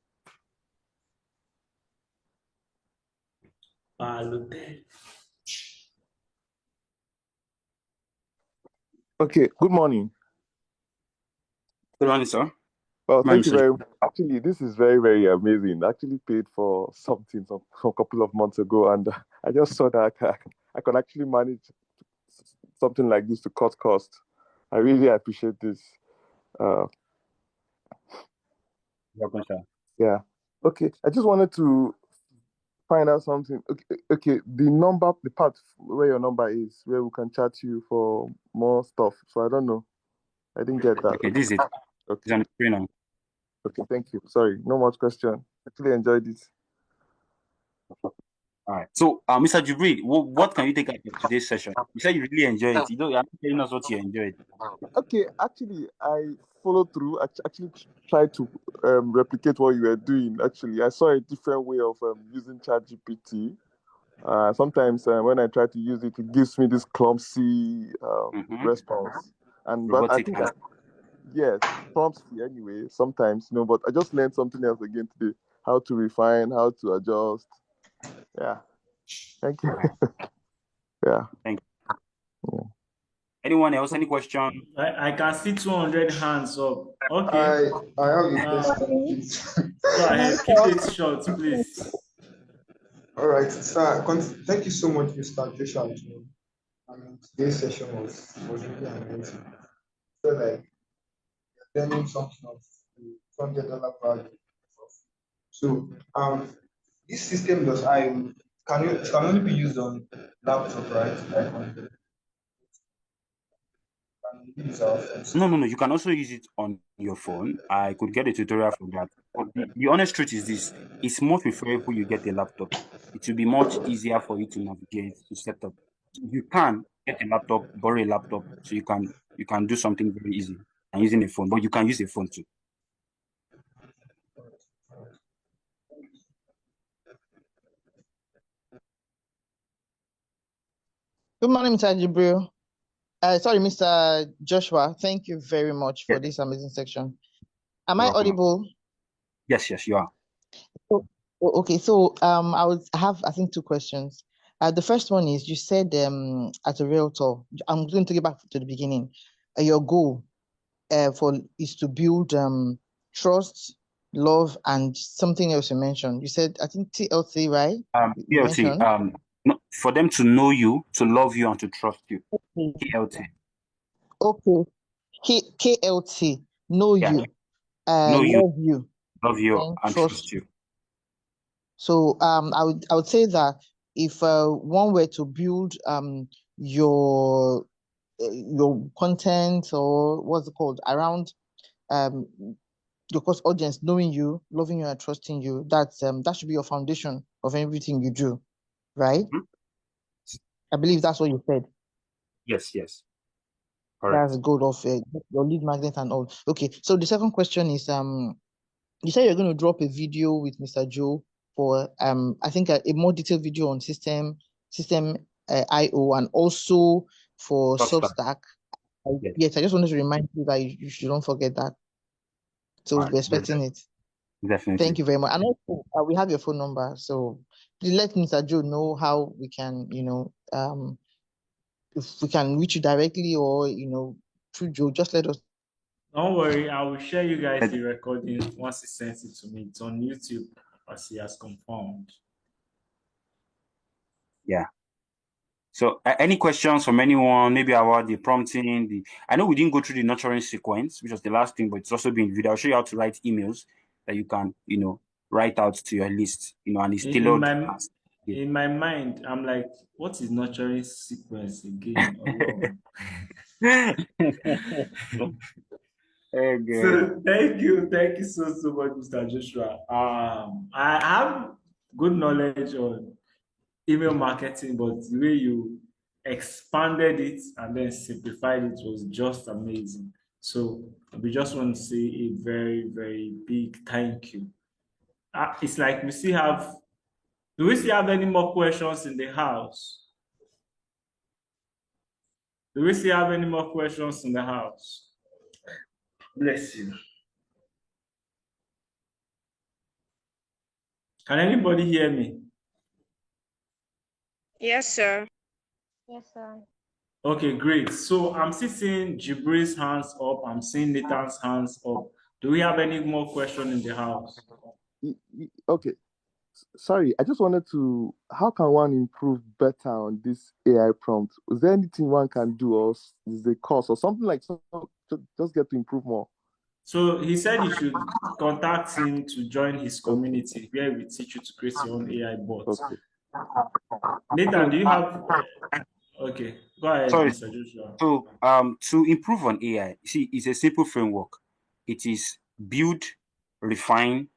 Okay, good morning. Good morning, sir. Well, Morning, thank you Mr. very much. Actually, this is very, very amazing. I actually paid for something some couple of months ago, and I just saw that I could actually manage something like this to cut costs. I really appreciate this. Uh, Welcome, sir. yeah. Okay. I just wanted to find out something. Okay. The part where your number is, where we can chat you for more stuff. So I don't know. I didn't get that. Okay, this is it. It's Okay. on the screen now. Okay. Thank you. Sorry. No more question. Actually enjoyed it. All right. So, Mr. Jibril, what can you take out of today's session? You said you really enjoyed it. You're not telling us what you enjoyed. Okay, actually, I followed through. Actually, tried to replicate what you were doing. Actually, I saw a different way of using ChatGPT. Sometimes when I try to use it, it gives me this clumsy response. But I Robotic think, answer. yes, clumsy anyway. Sometimes, but I just learned something else again today. How to refine, how to adjust. Yeah. Thank you. Yeah. Thank you. Anyone else? Any question? I can see 200 hands up. Okay. I have a question, please. Go ahead. Keep it short, please. All right, sir. Thank you so much, Mr. Joshua. Today's session was really amazing. So, like, learning something of the $200 value. So, this system can only be used on laptop, right? Like on use our phones. No. You can also use it on your phone. I could get a tutorial for that. But the honest truth is this: it's more preferable you get a laptop. It will be much easier for you to navigate, to set up. You can get a laptop, borrow a laptop, so you can do something very easy and using a phone. But you can use a phone too. Good morning, Mr. Jibril. Sorry, Mr. Joshua. Thank you very much for this amazing section. Am I audible? Yes, you are. Okay, so I have, I think, two questions. The first one is, you said as a realtor, I'm going to get back to the beginning. Your goal is to build trust, love, and something else you mentioned. You said, I think, TLC, right? You TLT. mentioned? For them to know you, to love you, and to trust you. TLT. Okay. KLT. Know Yeah. you. Love you. Love you and trust you. So I would say that if one were to build your content, or what's it called, around your course audience knowing you, loving you, and trusting you, that should be your foundation of everything you do, right? I believe that's what you said. Yes. Correct. That's the goal of your lead magnet and all. Okay, so the second question is, you said you're going to drop a video with Mr. Joe for I think a more detailed video on system IO, and also for Substack. Yes, I just wanted to remind you that you should not forget that. So we'll be expecting it. Definitely. Thank you very much. And also, we have your phone number, so please let Mr. Joe know how we can, if we can reach you directly, or through Joe. Just let us. Don't worry, I will share you guys the recording once he sends it to me. It's on YouTube, as he has confirmed. Yeah. So any questions from anyone, maybe about the prompting? I know we didn't go through the nurturing sequence, which was the last thing, but it's also been video. I'll show you how to write emails that you can, write out to your list, and it's tailored. In my mind, I'm like, what is nurturing sequence again? So thank you so much, Mr. Joshua. I have good knowledge on email marketing, but the way you expanded it and then simplified it was just amazing. So we just want to say a very, very big thank you. It's like do we still have any more questions in the house? Do we still have any more questions in the house? Bless you. Can anybody hear me? Yes, sir. Yes, sir. Okay, great. So I'm still seeing Jibri's hands up. I'm seeing Nathan's hands up. Do we have any more questions in the house? Okay. Sorry, I just wanted to. How can one improve better on this AI prompt? Is there anything one can do, or is there a course or something like so to just get to improve more? So he said you should contact him to join his Okay. community where we teach you to create your own AI bots. Okay. Nathan, do you So, have? Okay, go ahead, sorry. Mr. Joshua. So, to improve on AI, you see, it's a simple framework. It is build, refine,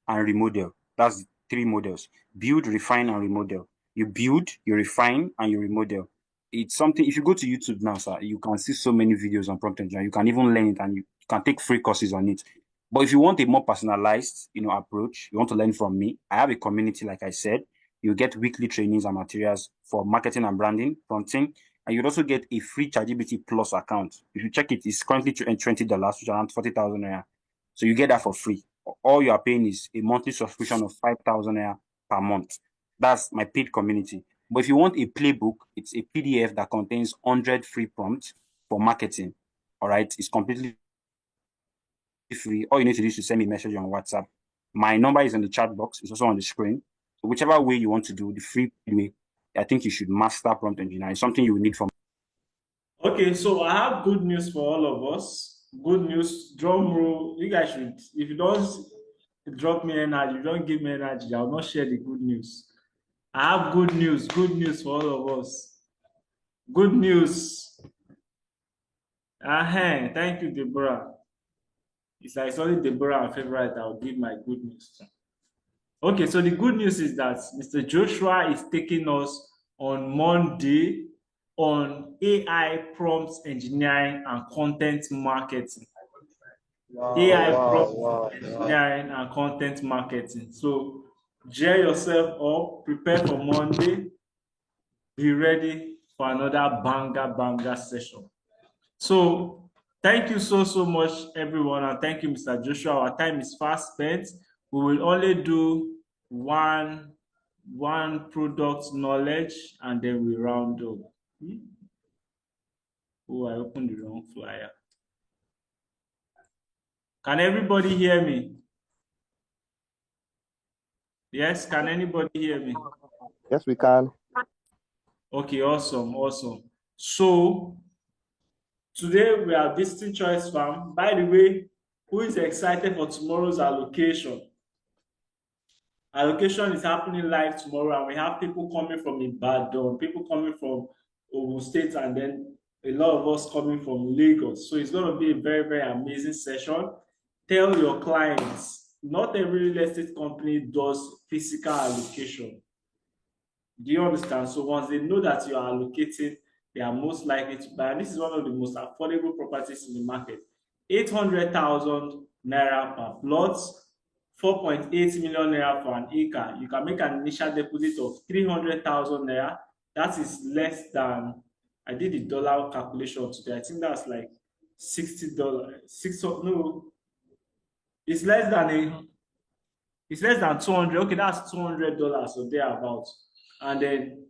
and remodel. That's the 3 models: build, refine, and remodel. You build, you refine, and you remodel. It's something. If you go to YouTube now, sir, you can see so many videos on prompt engineering. You can even learn it, and you can take free courses on it. But if you want a more personalized, approach, you want to learn from me, I have a community, like I said. You get weekly trainings and materials for marketing and branding, prompting, and you'd also get a free ChatGPT Plus account. If you check it, it's currently $20, which is around 40,000 naira. So you get that for free. All you are paying is a monthly subscription of 5,000 naira per month. That's my paid community. But if you want a playbook, it's a PDF that contains 100 free prompts for marketing. All right, it's completely free. All you need to do is to send me a message on WhatsApp. My number is in the chat box. It's also on the screen. So whichever way you want to do the free way, I think you should master prompt engineering. It's something you will need from. Okay, so I have good news for all of us. Good news, drum roll. You guys should, if you don't drop me energy, you don't give me energy, I will not share the good news. I have good news for all of us. Good news. Thank you, Deborah. It's like it's only Deborah and favorite I'll give my good news to. Okay, so the good news is that Mr. Joshua is taking us on Monday on AI prompts engineering and content marketing. AI prompts engineering and content marketing. So gear yourself up, prepare for Monday, be ready for another banger session. So thank you so much, everyone, and thank you, Mr. Joshua. Our time is fast spent. We will only do one product knowledge, and then we round up. Oh, I opened the wrong flyer. Can everybody hear me? Yes, can anybody hear me? Yes, we can. Okay, awesome. So today we are visiting Choice Farm. By the way, who is excited for tomorrow's allocation? Allocation is happening live tomorrow, and we have people coming from Ibadan, people coming from Ogun State, and then a lot of us coming from Lagos. So it's going to be a very, very amazing session. Tell your clients, not every real estate company does physical allocation. Do you understand? So once they know that you are allocating, they are most likely to buy. And this is one of the most affordable properties in the market. 800,000 naira per plot, 4.8 million naira for an acre. You can make an initial deposit of 300,000 naira. That is less than, I did the dollar calculation today. I think that's like $60. No, it's less than 200. Okay, that's $200 or thereabouts. And then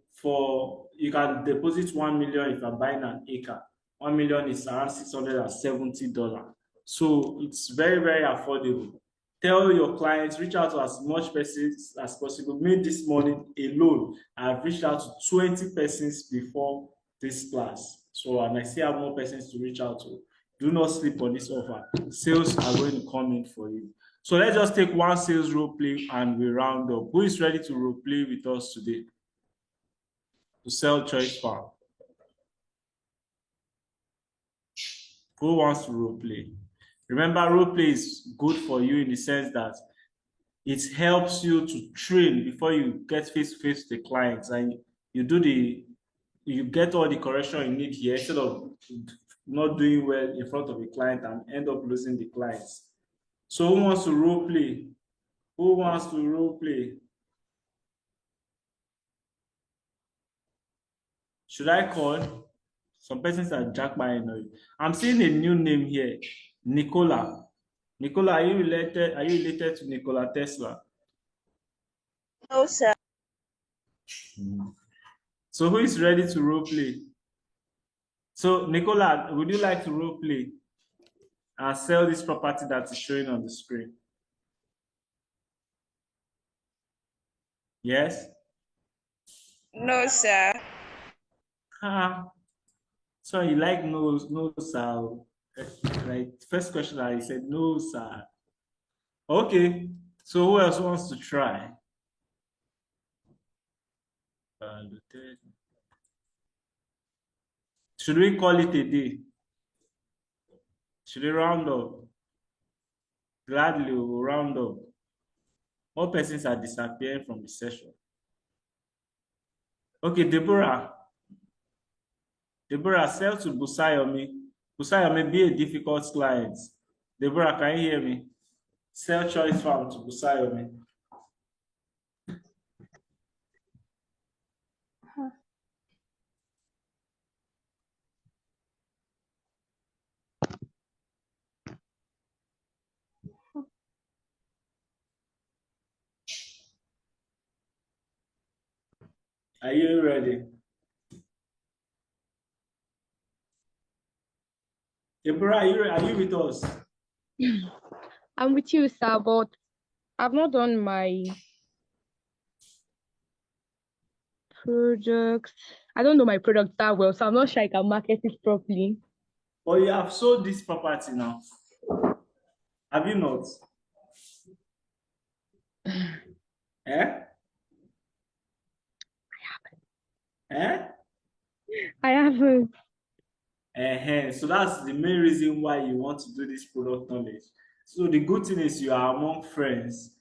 you can deposit 1 million if you're buying an acre. 1 million is around $670. So it's very, very affordable. Tell your clients, reach out to as much persons as possible. Me this morning alone, I've reached out to 20 persons before this class. So, and I still have more persons to reach out to. Do not sleep on this offer. Sales are going to come in for you. So let's just take one sales role play and we round up. Who is ready to role play with us today? To sell Choice Farm. Who wants to role play? Remember, role play is good for you in the sense that it helps you to train before you get face to face with the clients, and you get all the correction you need here instead of not doing well in front of a client and end up losing the clients. So who wants to role play? Who wants to role play? Should I call? Some persons are jacked by noise. I'm seeing a new name here, Nicola. Nicola, are you related to Nikola Tesla? No, sir. So who is ready to role play? So, Nicola, would you like to role play and sell this property that is showing on the screen? Yes? No, sir. So you like no, sir. Like first question, I said no, sir. Okay. So who else wants to try? Should we call it a day? Should we round up? Gladly, we'll round up. All persons are disappearing from the session. Okay, Deborah, sell to Busayomi. Busayomi, be a difficult client. Deborah, can you hear me? Sell Choice Farm to Busayomi. Are you ready? Deborah, are you with us? I'm with you, sir, but I've not done my products. I don't know my products that well, so I'm not sure I can market it properly. But you have sold this property now. Have you not? Eh? I haven't. So that's the main reason why you want to do this product knowledge. So the good thing is you are among friends.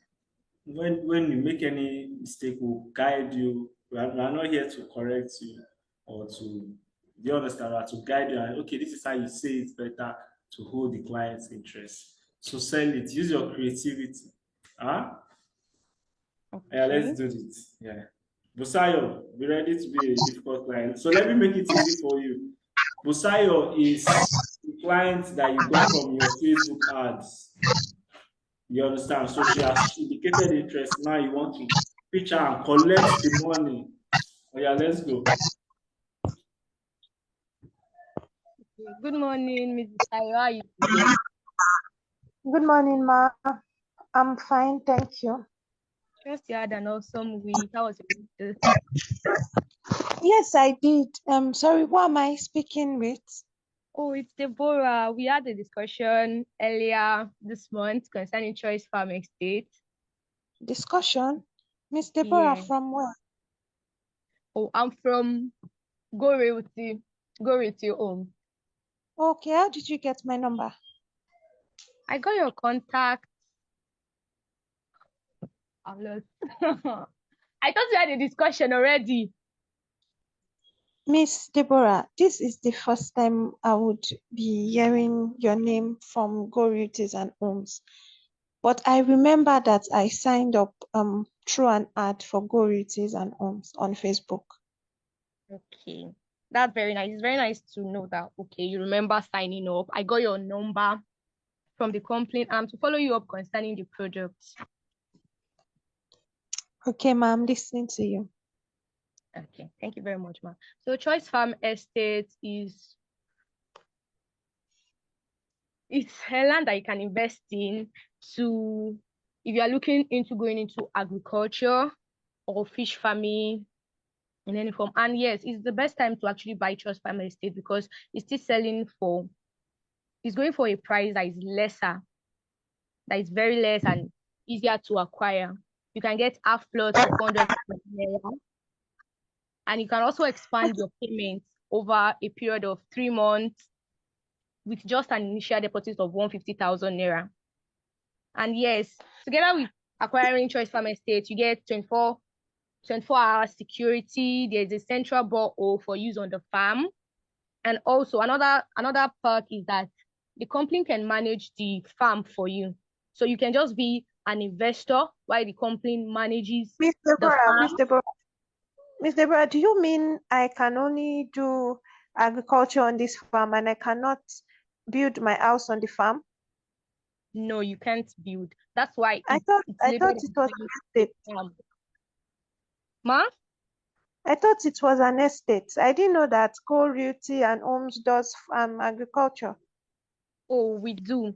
When you make any mistake, we'll guide you. We are not here to correct you or to, you understand, to guide you. And okay, this is how you say it better to hold the client's interest. So sell it. Use your creativity. Okay. Yeah, let's do it. Yeah. Busayo, be ready to be a difficult client. So let me make it easy for you. Busayo is the client that you got from your Facebook ads. You understand? So she has indicated interest. Now you want to pitch her and collect the money. Oh yeah, let's go. Good morning, Ms. Busayo. How are you today? Good morning, Ma. I'm fine, thank you. Trust you had an awesome week. How was your week? Yes, I did. Sorry, who am I speaking with? Oh, it's Deborah. We had a discussion earlier this month concerning Choice Farm Estate. Discussion? Miss Deborah, Yeah. from where? Oh, I'm from Go Realty Home. Okay, how did you get my number? I got your contact. I'm lost. I thought we had a discussion already. Miss Deborah, this is the first time I would be hearing your name from Go Realties and Homes. But I remember that I signed up through an ad for Go Realties and Homes on Facebook. Okay, that's very nice. It's very nice to know that, okay, you remember signing up. I got your number from the company to follow you up concerning the products. Okay, ma'am, listening to you. Okay, thank you very much, ma'am. So Choice Farm Estate is it's a land that you can invest in if you are looking into going into agriculture or fish farming in any form. And yes, it's the best time to actually buy Choice Farm Estate because it's still it's going for a price that is lesser, that is very less and easier to acquire. You can get half plots for 400 naira, and you can also expand your payments over a period of 3 months with just an initial deposit of 150,000 naira. And yes, together with acquiring Choice Farm Estate, you get 24-hour security. There's a central borehole for use on the farm. And also another perk is that the company can manage the farm for you. So you can just be an investor while the company manages Miss the Deborah, farm. Miss Deborah, do you mean I can only do agriculture on this farm and I cannot build my house on the farm? No, you can't build. That's why I thought it's labeled it was as farm. Ma? I thought it was an estate. I didn't know that Go Realty and Homes does agriculture. Oh, we do.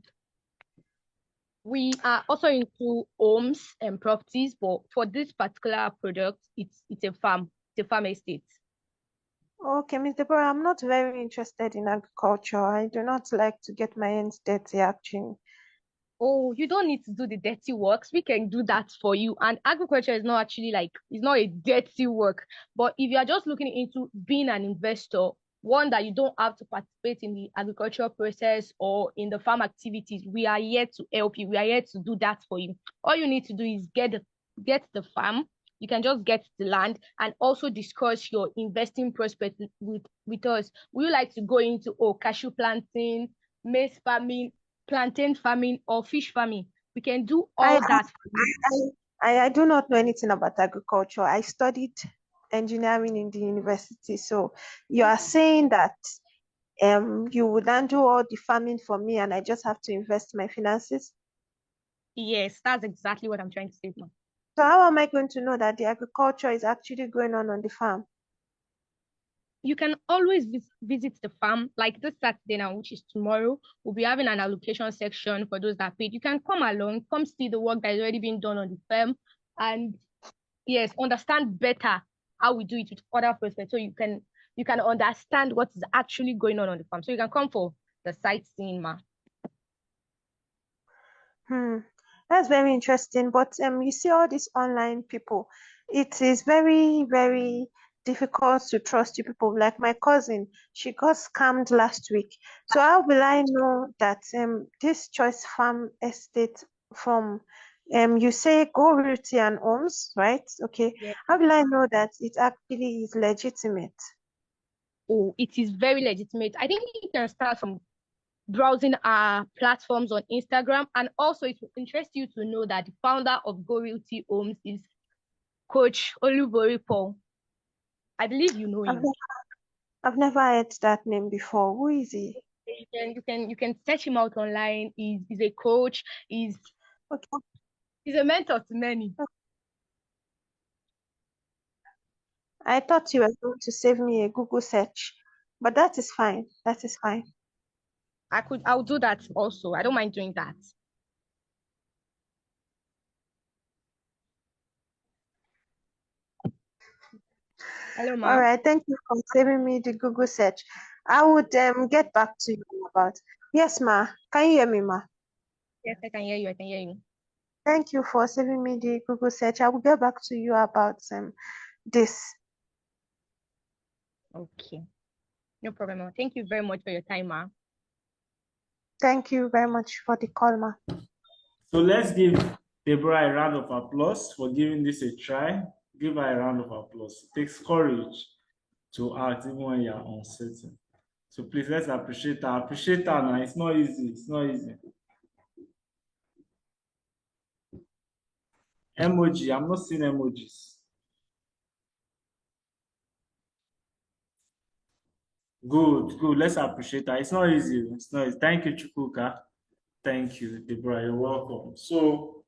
We are also into homes and properties, but for this particular product, it's a farm. It's a farm estate. Okay, Ms. Deborah, I'm not very interested in agriculture. I do not like to get my hands dirty, actually. Oh, you don't need to do the dirty works. We can do that for you. And agriculture is not actually it's not a dirty work. But if you are just looking into being an investor, one that you don't have to participate in the agricultural process or in the farm activities, we are here to help you. We are here to do that for you. All you need to do is get the farm. You can just get the land and also discuss your investing prospect with us. Would you like to go into cashew planting, maize farming, plantain farming, or fish farming? We can do all that for you. I do not know anything about agriculture. I studied engineering in the university. So you are saying that you would handle all the farming for me and I just have to invest my finances? Yes, that's exactly what I'm trying to say, ma'am. So how am I going to know that the agriculture is actually going on the farm? You can always visit the farm, like this Saturday now, which is tomorrow. We'll be having an allocation section for those that paid. You can come along, come see the work that is already being done on the farm, and yes, understand better how we do it with other prospects. So you can understand what is actually going on the farm. So you can come for the sightseeing, ma. That's very interesting. But you see all these online people, it is very, very difficult to trust you people. Like my cousin, she got scammed last week. So how will I know that this Choice Farm Estate from you say Go Realty and Homes, right? Okay. Yeah. How will I know that it actually is legitimate? Oh, it is very legitimate. I think you can start from browsing our platforms on Instagram, and also it will interest you to know that the founder of Go Realty Homes is Coach Olubori Paul. I believe you know him. I've never heard that name before. Who is he? You can search him out online. He's a coach. He's a mentor to many. I thought you were going to save me a Google search, but that is fine. That is fine. I'll do that also. I don't mind doing that. Hello, ma'am. All right, thank you for saving me the Google search. I would get back to you about. Yes, ma. Can you hear me, ma? Yes, I can hear you. I can hear you. Thank you for saving me the Google search. I will get back to you about this. Okay. No problem, ma. Thank you very much for your time, ma. Thank you very much for the call, ma. So let's give Deborah a round of applause for giving this a try. Give her a round of applause. It takes courage to act even when you're uncertain. So please, let's appreciate her. Appreciate her now. It's not easy. It's not easy. Emoji. I'm not seeing emojis. Good, good. Let's appreciate her. It's not easy. It's not easy. Thank you, Chukwuka. Thank you, Deborah. You're welcome. So,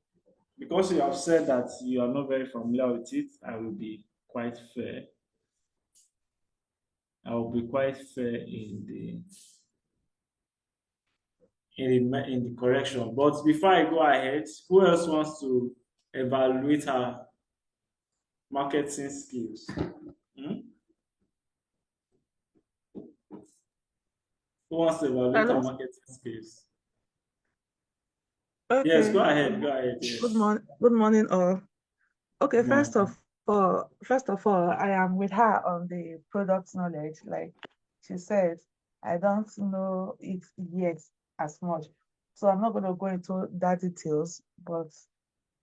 because you have said that you are not very familiar with it, I will be quite fair. I will be quite fair in the correction. But before I go ahead, who else wants to evaluate her marketing skills? Who wants to evaluate her marketing skills? Okay. Yes, go ahead. Go ahead. Yes. Good morning, all. Okay, Good morning. first of all, I am with her on the product knowledge. Like she said, I don't know it yet as much, so I'm not going to go into that details. But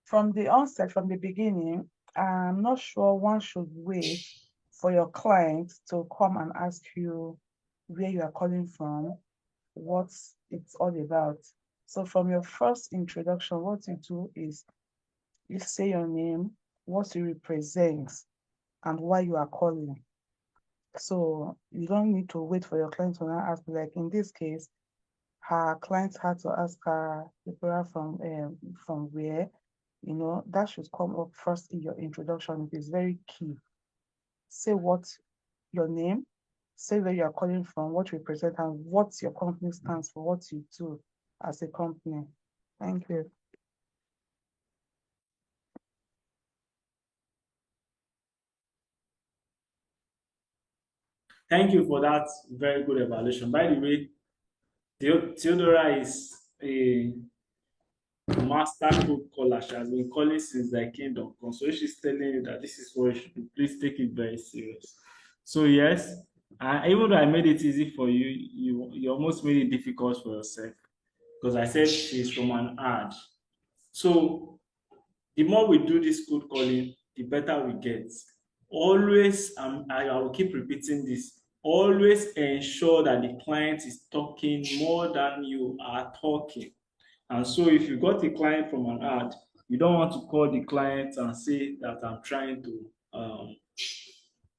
from the onset, from the beginning, I'm not sure one should wait for your client to come and ask you where you are calling from, what it's all about. So from your first introduction, what you do is you say your name, what you represent, and why you are calling. So you don't need to wait for your client to now ask. Like in this case, her client had to ask her from where. That should come up first in your introduction. It is very key. say what your name, say where you are calling from, what you represent, and what your company stands for, what you do as a company. Thank you. Thank you for that very good evaluation. By the way, Theodora is a master code caller. She has been calling since the kingdom come. So she's telling you that this is what you should do. Please take it very serious. So yes, even though I made it easy for you, you almost made it difficult for yourself because I said she's from an ad. So the more we do this code calling, the better we get. Always, I will keep repeating this. Always ensure that the client is talking more than you are talking. And so if you got a client from an ad, you don't want to call the client and say that I'm trying to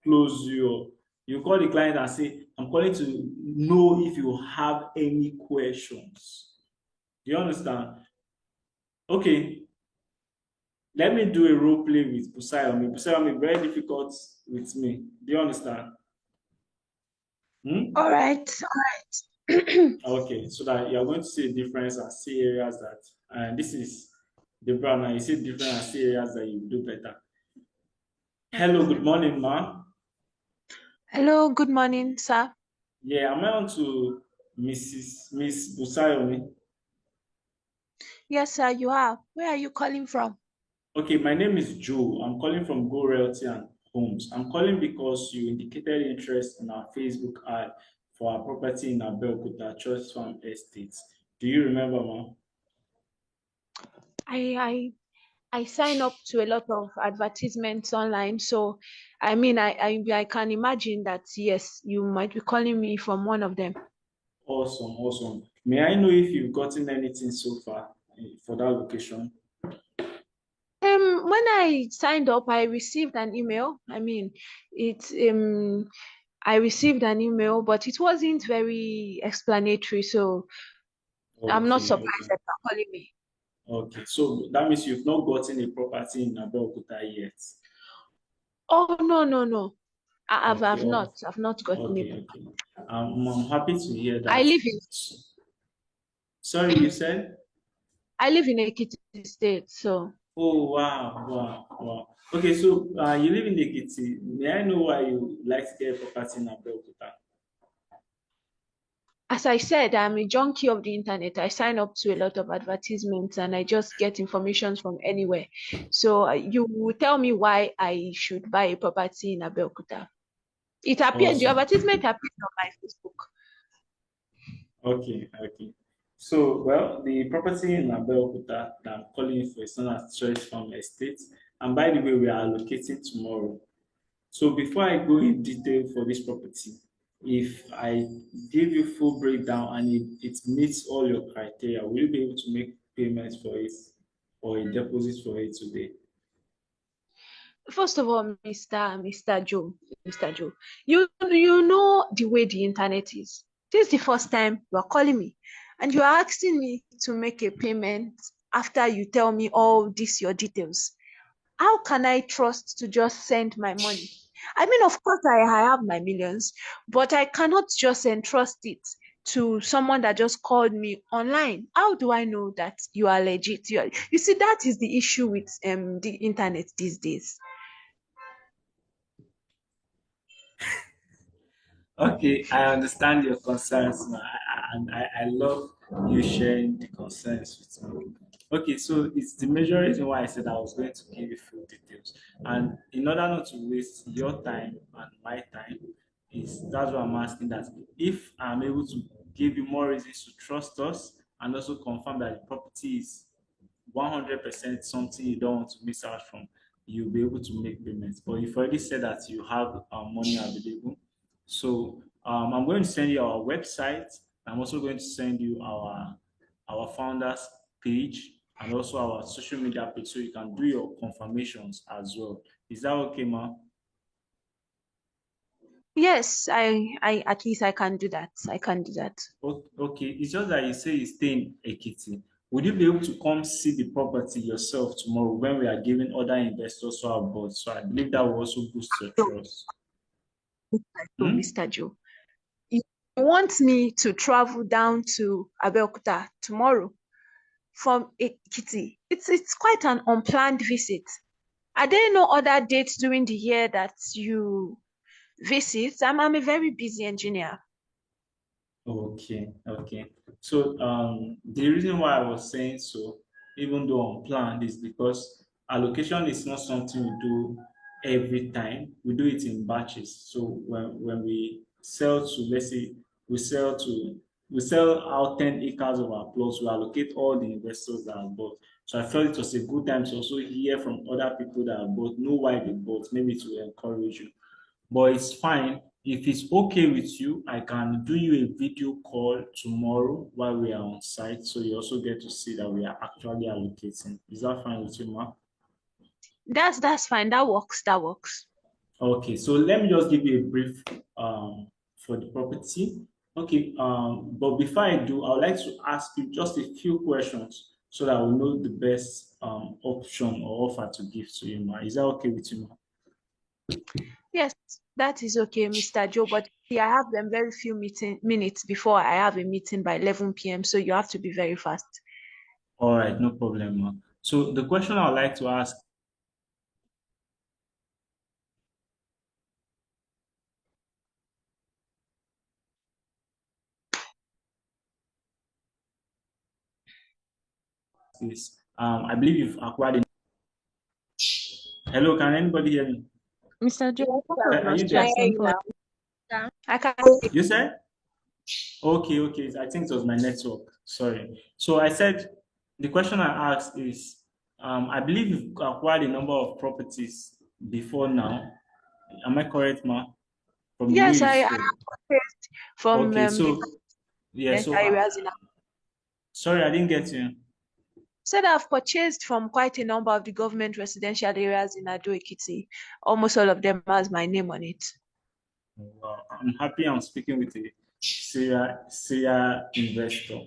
close you. You call the client and say, I'm calling to know if you have any questions. Do you understand? Okay. Let me do a role play with Busayomi. Busayomi, very difficult with me. Do you understand? All right. Okay, so that you're going to see a difference and see areas that, and this is the brown, and you see different and see areas that you do better. Hello, good morning, ma. Hello, good morning, sir. Yeah, am I on to Miss Busayomi? Yes, sir, you are. Where are you calling from? Okay, my name is Joe. I'm calling from Go Realty and Homes. I'm calling because you indicated interest in our Facebook ad for our property in Abeokuta Church Farm Estates. Do you remember, ma'am? I sign up to a lot of advertisements online, so I can imagine that yes, you might be calling me from one of them. Awesome, awesome. May I know if you've gotten anything so far for that location? When I signed up, I received an email. I received an email, but it wasn't very explanatory, so I'm not surprised that you're calling me. Okay, so that means you've not gotten a property in Abeokuta yet. Oh no. I've not gotten it. Okay. I'm happy to hear that. I live in. Sorry, you said? I live in Ekiti State, so. Oh wow. Okay, so you live in Ekiti. May I know why you like to get a property in Abeokuta? As I said, I'm a junkie of the internet. I sign up to a lot of advertisements and I just get information from anywhere. So you will tell me why I should buy a property in Abeokuta. It appeared, the advertisement appeared on my Facebook. Okay. So, well, the property in Abeokuta that I'm calling for is known as Church Farm Estate. And by the way, we are allocating tomorrow. So before I go in detail for this property, if I give you full breakdown and it meets all your criteria, will you be able to make payments for it or a deposit for it today? First of all, Mr. Joe, you know the way the internet is. This is the first time you are calling me and you are asking me to make a payment after you tell me all these your details. How can I trust to just send my money? I mean, of course, I have my millions, but I cannot just entrust it to someone that just called me online. How do I know that you are legit? You see, that is the issue with the internet these days. Okay, I understand your concerns, and I love you sharing the concerns with me. Okay, so it's the major reason why I said I was going to give you full details. And in order not to waste your time and my time, that's why I'm asking that if I'm able to give you more reasons to trust us and also confirm that the property is 100% something you don't want to miss out from, you'll be able to make payments. But you've already said that you have money available. So I'm going to send you our website. I'm also going to send you our founders page and also our social media page so you can do your confirmations as well. Is that okay, ma? Yes, I at least I can do that. Okay, it's just that you say you stay in Ekiti. Would you be able to come see the property yourself tomorrow when we are giving other investors our board? So I believe that will also boost your trust. Mr. Joe. You want me to travel down to Abeokuta tomorrow from Ekiti. It's quite an unplanned visit. Are there no other dates during the year that you visit? I'm a very busy engineer. Okay. So the reason why I was saying so, even though unplanned, is because allocation is not something we do every time. We do it in batches. So when we sell to, let's say we sell out 10 acres of our plots, we allocate all the investors that have bought. So I felt it was a good time to also hear from other people that have bought, know why they bought, maybe to encourage you. But it's fine. If it's okay with you, I can do you a video call tomorrow while we are on site, so you also get to see that we are actually allocating. Is that fine with you, Ma? That's fine. That works. Okay, so let me just give you a brief for the property. Okay, but before I do, I would like to ask you just a few questions so that we'll know the best option or offer to give to you, Ma. Is that okay with you, Ma? Yes, that is okay, Mr. Joe. But I have them very few minutes before I have a meeting by 11 p.m. So you have to be very fast. All right, no problem, Ma. So the question I would like to ask is, I believe you've acquired a... Hello, can anybody hear me? Mr. Joe, Are you I there? hear you now. I can. You said? Okay. I think it was my network. Sorry. So I said the question I asked is, I believe you've acquired a number of properties before now. Am I correct, Ma? From the way Yes, you I spoke. have purchased from Okay, so yeah, different so areas in. sorry, I didn't get you. Said I've purchased from quite a number of the government residential areas in Ado Ekiti. Almost all of them has my name on it. Well, I'm happy I'm speaking with a Syria investor.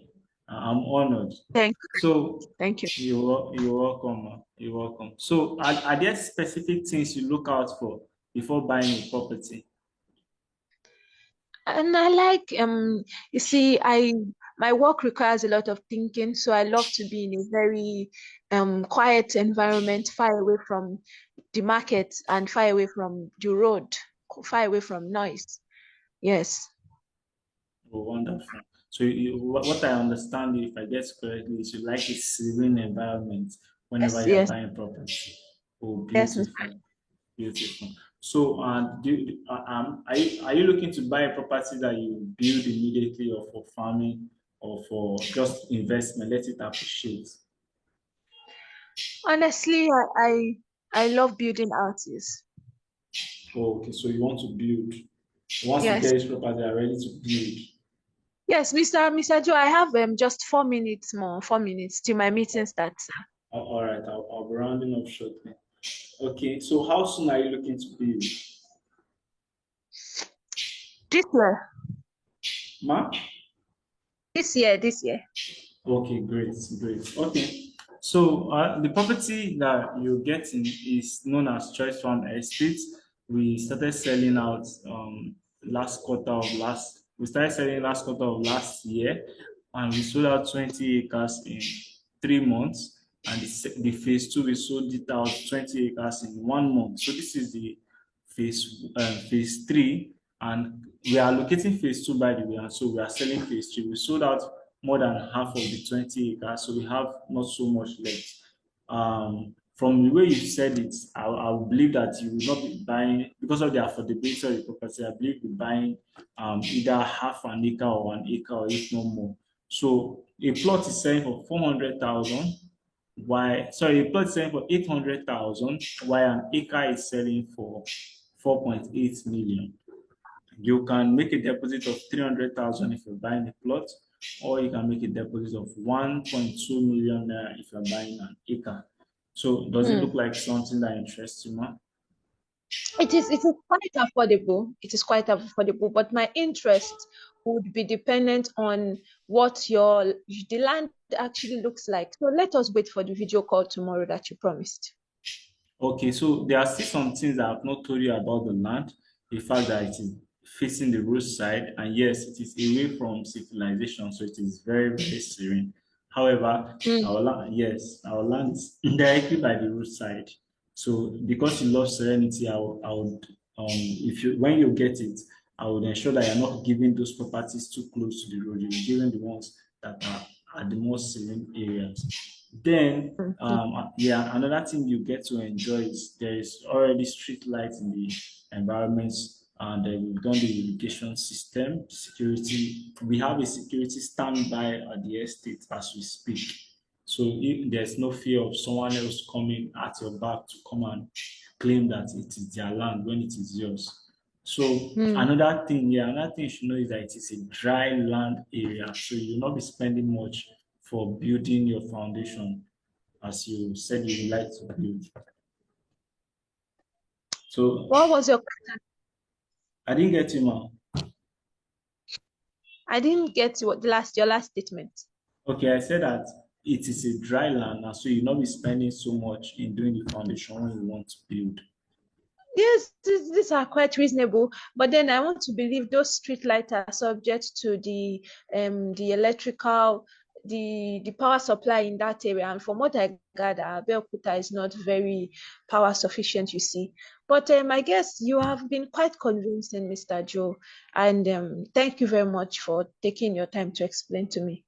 I'm honored. Thank So you. you're welcome. Ma. You're welcome. So are there specific things you look out for before buying a property? And I like you see, my work requires a lot of thinking, so I love to be in a very quiet environment, far away from the market and far away from the road, far away from noise. Yes. Oh, wonderful. So what I understand, if I guess correctly, is you like a serene environment whenever you're Yes. buying property. Oh, Yes, beautiful. Beautiful. So, are you looking to buy a property that you build immediately, or for farming, or for just investment? Let it appreciate. honestly, I love building houses. Oh, okay, so you want to build. Once you Yes. get this property, you are ready to build. Yes, Mr. Joe, I have just 4 minutes more, 4 minutes till my meeting starts. All right, I'll be rounding up shortly. Okay, so how soon are you looking to build? This year. Ma? This year. Okay, great. Okay, so the property that you're getting is known as Choice Farm Estate. We started selling out we started selling last quarter of last year, and we sold out 20 acres in 3 months. And the phase two, we sold it out 20 acres in 1 month. So this is the phase three, and we are allocating phase two, by the way, and so we are selling phase three. We sold out more than half of the 20 acres, so we have not so much left. From the way you said it, I would believe that you will not be buying, because of the affordability of the property, I believe you're buying either half an acre or 1 acre, or if no more. So a plot is selling for 400,000. A plot is selling for 800,000, while an acre is selling for 4.8 million. You can make a deposit of 300,000 if you're buying a plot, or you can make a deposit of 1.2 million if you're buying an acre. So does it look like something that interests you, Ma? It is quite affordable. It is quite affordable, but my interest would be dependent on what the land actually looks like. So let us wait for the video call tomorrow that you promised. Okay, so there are still some things that I've not told you about the land. the fact that it is facing the roadside, and yes, it is away from civilization, so it is very, very serene. However, our land, yes, our land is directly by the roadside. So because you love serenity, I would, if you when you get it, I would ensure that you're not giving those properties too close to the road. You're giving the ones that are at the most serene areas. Then, yeah, another thing you get to enjoy is there is already street lights in the environments, and we've done the irrigation system, security. We have a security standby at the estate as we speak. So if there's no fear of someone else coming at your back to come and claim that it is their land when it is yours. So another thing you should know is that it is a dry land area, so you'll not be spending much for building your foundation, as you said you would like to build. So What was your? I didn't get you, ma'am. I didn't get your last statement. Okay, I said that it is a dry land, and so you'll not be spending so much in doing the foundation when you want to build. Yes, these are quite reasonable, but then I want to believe those street lights are subject to the electrical, the power supply in that area. And from what I gather, Abeokuta is not very power sufficient, you see. But I guess you have been quite convincing, Mr. Joe, and thank you very much for taking your time to explain to me.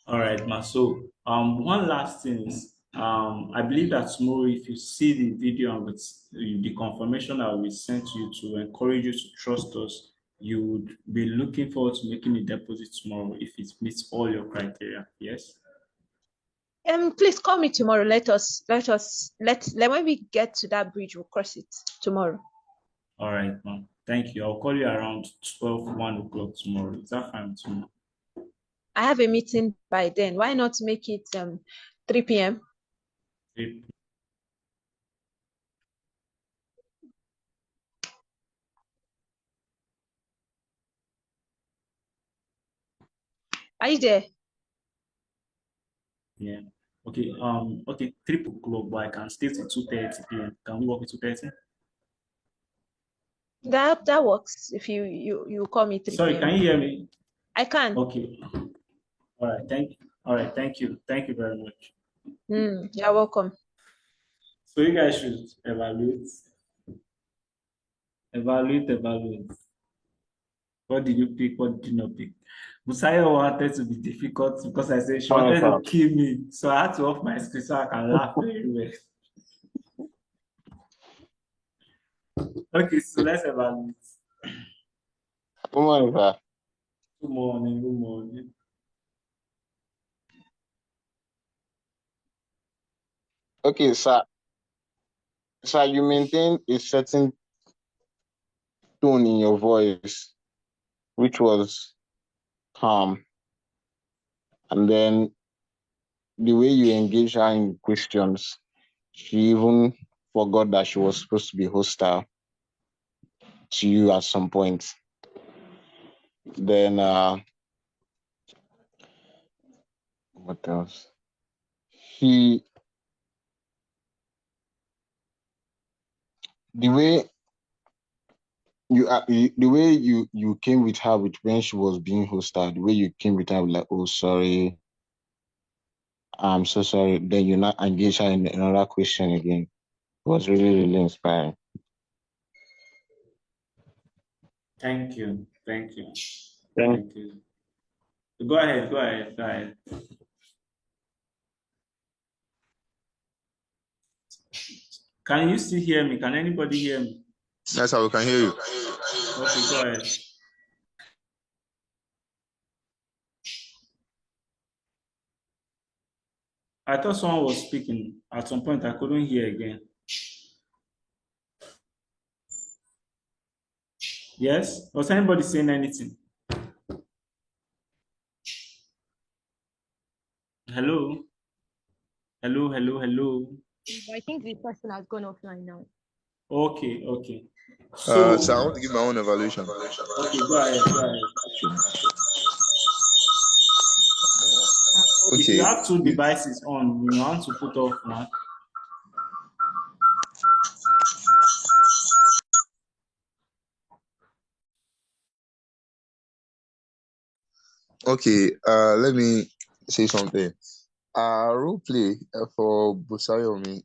All right, ma. So one last thing is I believe that tomorrow, if you see the video and with the confirmation that we sent you to encourage you to trust us, you would be looking forward to making a deposit tomorrow if it meets all your criteria. Yes. Please call me tomorrow. When we get to that bridge, we'll cross it tomorrow. All right, ma'am. Thank you. I'll call you around 1 o'clock tomorrow. Is that fine tomorrow? I have a meeting by then. Why not make it 3 p.m.? 3 Are you there? Yeah. Okay. Okay. 3 o'clock, but I can stay till 2:30 p.m. Can we work at 2:30? That works. If you call me 3 Sorry, p.m. can you hear me? I can. Okay. All right. Thank you. All right. Thank you. Thank you very much. You're welcome. So you guys should evaluate. Evaluate. What did you pick? What did you not pick? Musayo wanted to be difficult because I said she wanted to kill me. So I had to off my screen so I can laugh very well. Okay, so let's evaluate. Good morning, sir. Good morning. Okay, sir. Sir, you maintain a certain tone in your voice, which was calm. And then the way you engage her in questions, she even forgot that she was supposed to be hostile to you at some point. Then, what else? The way you came with her with when she was being hostile, the way you came with her like, oh, sorry, I'm so sorry. Then you not engage her in another question again. It was really, really inspiring. Thank you. Thank you. Go ahead. Can you still hear me? Can anybody hear me? Yes, sir, we can hear you. Okay, go ahead. I thought someone was speaking. At some point, I couldn't hear again. Yes? Was anybody saying anything? Hello? I think the person has gone offline now. Okay. So, I want to give my own evaluation. Okay, go ahead. Okay. If you have 2 devices on, you want to put off one. Okay, let me say something. Role play for Busayomi,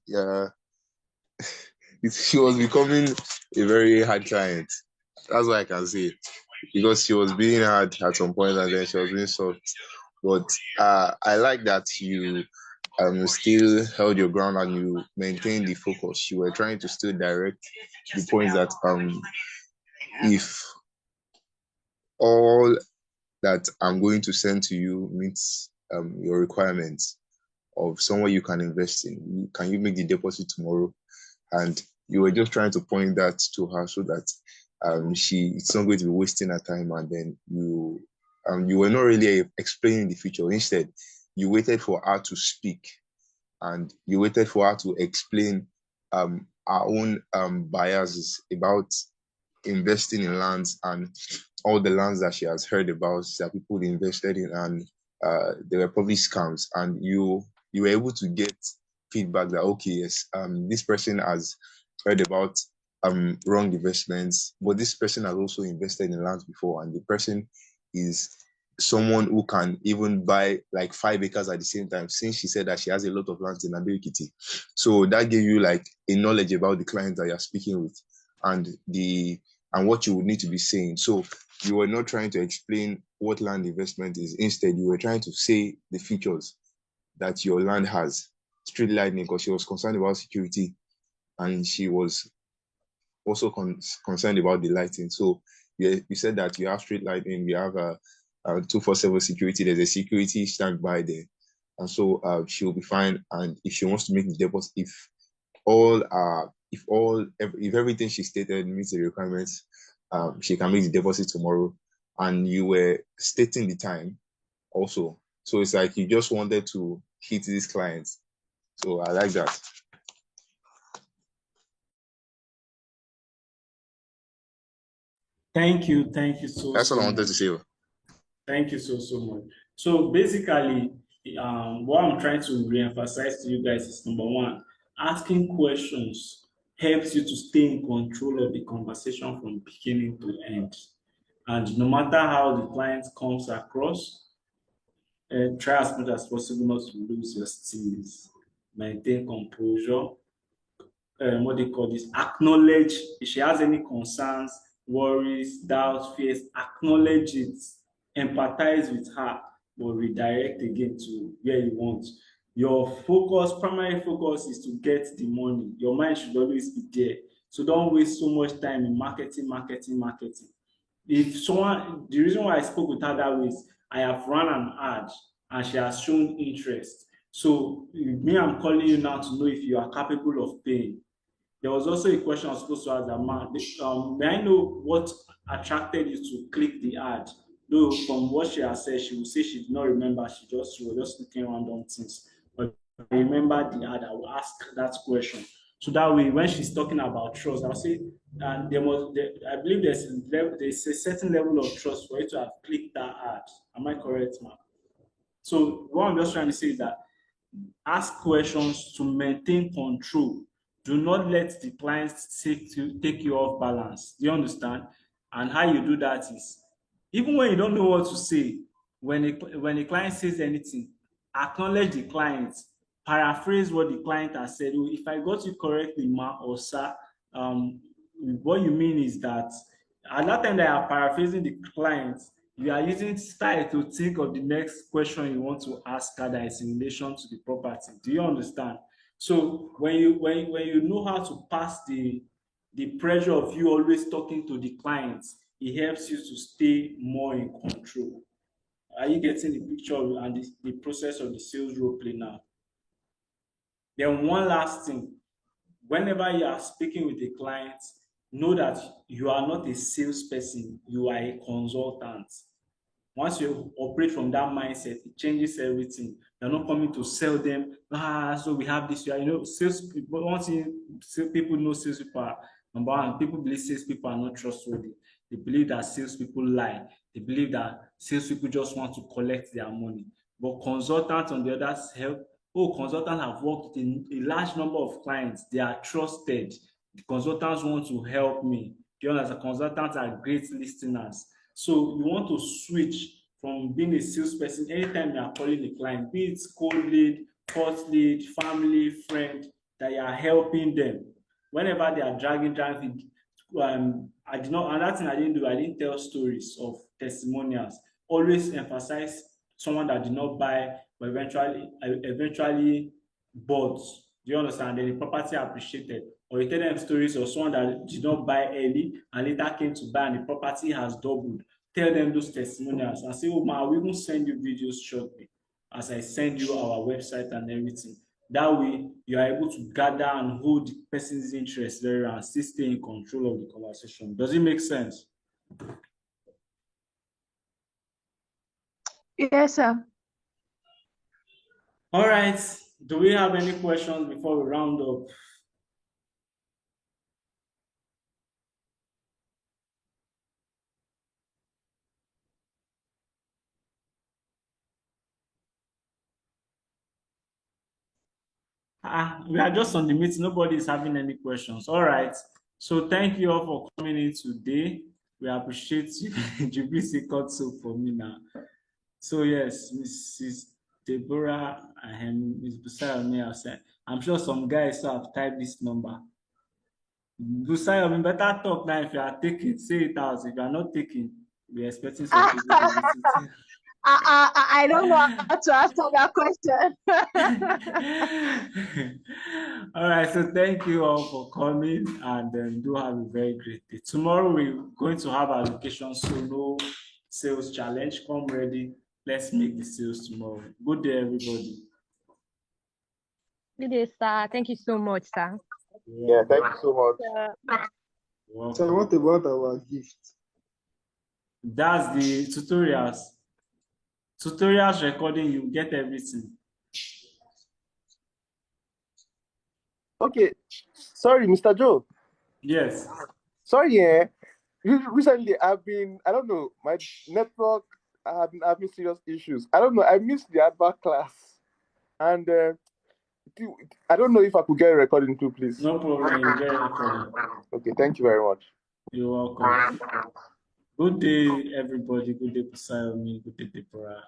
she was becoming a very hard client. That's what I can say. Because she was being hard at some point and then she was being soft. But I like that you still held your ground and you maintained the focus. You were trying to still direct the point that if all that I'm going to send to you meets your requirements of somewhere you can invest in, can you make the deposit tomorrow? And you were just trying to point that to her so that it's not going to be wasting her time, and then you were not really explaining the future. Instead, you waited for her to speak and you waited for her to explain our own biases about investing in lands and all the lands that she has heard about that people invested in, and there were probably scams, and you were able to get feedback that okay, yes, this person has heard about wrong investments, but this person has also invested in lands before, and the person is someone who can even buy like 5 acres at the same time, since she said that she has a lot of lands in Ado-Ekiti. So that gave you like a knowledge about the clients that you're speaking with and what you would need to be saying. So you were not trying to explain what land investment is. Instead, you were trying to say the features that your land has. Street lighting, because she was concerned about security and she was also concerned about the lighting. So you said that you have street lighting, you have a 247 security, there's a security standby there. And so she'll be fine. And if she wants to make the deposit, if everything she stated meets the requirements, she can make the deposit tomorrow. And you were stating the time also. So it's like you just wanted to hit these clients. So I like that. Thank you so That's all I wanted much. to say. Thank you so much. So basically, what I'm trying to re-emphasize to you guys is number one, asking questions helps you to stay in control of the conversation from beginning to end. And no matter how the client comes across, try as much as possible not to lose your steez. Maintain composure. What they call this, acknowledge if she has any concerns, worries, doubts, fears, acknowledge it, empathize with her, but redirect again to where you want. Your primary focus is to get the money. Your mind should always be there. So don't waste so much time in marketing. The reason why I spoke with her that way is I have run an ad and she has shown interest. So me, I'm calling you now to know if you are capable of paying. There was also a question I was supposed to ask that man. May I know what attracted you to click the ad? Though from what she has said, she will say she did not remember. She was just looking random things. But I remember the ad. I will ask that question. So that way, when she's talking about trust, I'll say, and I believe there's a certain level of trust for you to have clicked that ad. Am I correct, ma'am? So what I'm just trying to say is that ask questions to maintain control. Do not let the client take you off balance. Do you understand? And how you do that is, even when you don't know what to say, when a client says anything, acknowledge the client, paraphrase what the client has said. Oh, if I got you correctly, ma or sir, what you mean is that at that time that you're paraphrasing the client, you are using style to think of the next question you want to ask her that is in relation to the property. Do you understand? So when you know how to pass the pressure of you always talking to the clients, it helps you to stay more in control. Are you getting the picture and the process of the sales role play now? Then one last thing, whenever you are speaking with a client, know that you are not a salesperson, you are a consultant. Once you operate from that mindset, it changes everything. You're not coming to sell them. So we have this. Sales people. Once people know sales people are number one. People believe sales people are not trustworthy. They believe that sales people lie. They believe that sales people just want to collect their money. But consultants, on the other hand, consultants have worked with a large number of clients. They are trusted. The consultants want to help me. The consultants are great listeners. So you want to switch from being a salesperson, anytime you are calling a client, be it cold lead, hot lead, family, friend, that you are helping them. Whenever they are dragging, I did not, another thing I didn't do, I didn't tell stories of testimonials. Always emphasize someone that did not buy but eventually bought. Do you understand? Then the property appreciated. Or you tell them stories of someone that did not buy early and later came to buy and the property has doubled. Tell them those testimonials and say, oh man, I will even send you videos shortly as I send you our website and everything. That way, you are able to gather and hold the person's interest very well and still stay in control of the conversation. Does it make sense? Yes, sir. All right. Do we have any questions before we round up? We are just on the meeting. Nobody is having any questions. All right. So thank you all for coming in today. We appreciate you. GBC cut so for me now. So yes, Mrs. Deborah and Ms. Busayomi have said, I'm sure some guys have typed this number. Busayomi, better talk now. If you are taking, say it out. If you are not taking, we're expecting some people to be sitting. I don't know how to answer that question. All right, so thank you all for coming and do have a very great day. Tomorrow we're going to have our location solo sales challenge. Come ready. Let's make the sales tomorrow. Good day, everybody. Good day, sir. Thank you so much, sir. Yeah, thank you so much. So what about our gift? That's the tutorials. Tutorials recording, you get everything. Okay, sorry, Mr. Joe. Yes. Sorry, yeah. Recently, I don't know, my network, I've been having serious issues. I don't know, I missed the advert class. And I don't know if I could get a recording too, please. No problem, you get a recording. Okay, thank you very much. You're welcome. Good day, everybody. Good day, Busayomi. Good day, Deborah.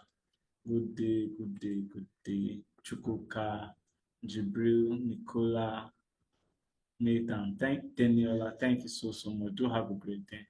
Good day, good day, good day. Chukwuka, Jibril, Nicola, Nathan. Thank Daniela. Thank you so much. Do have a great day.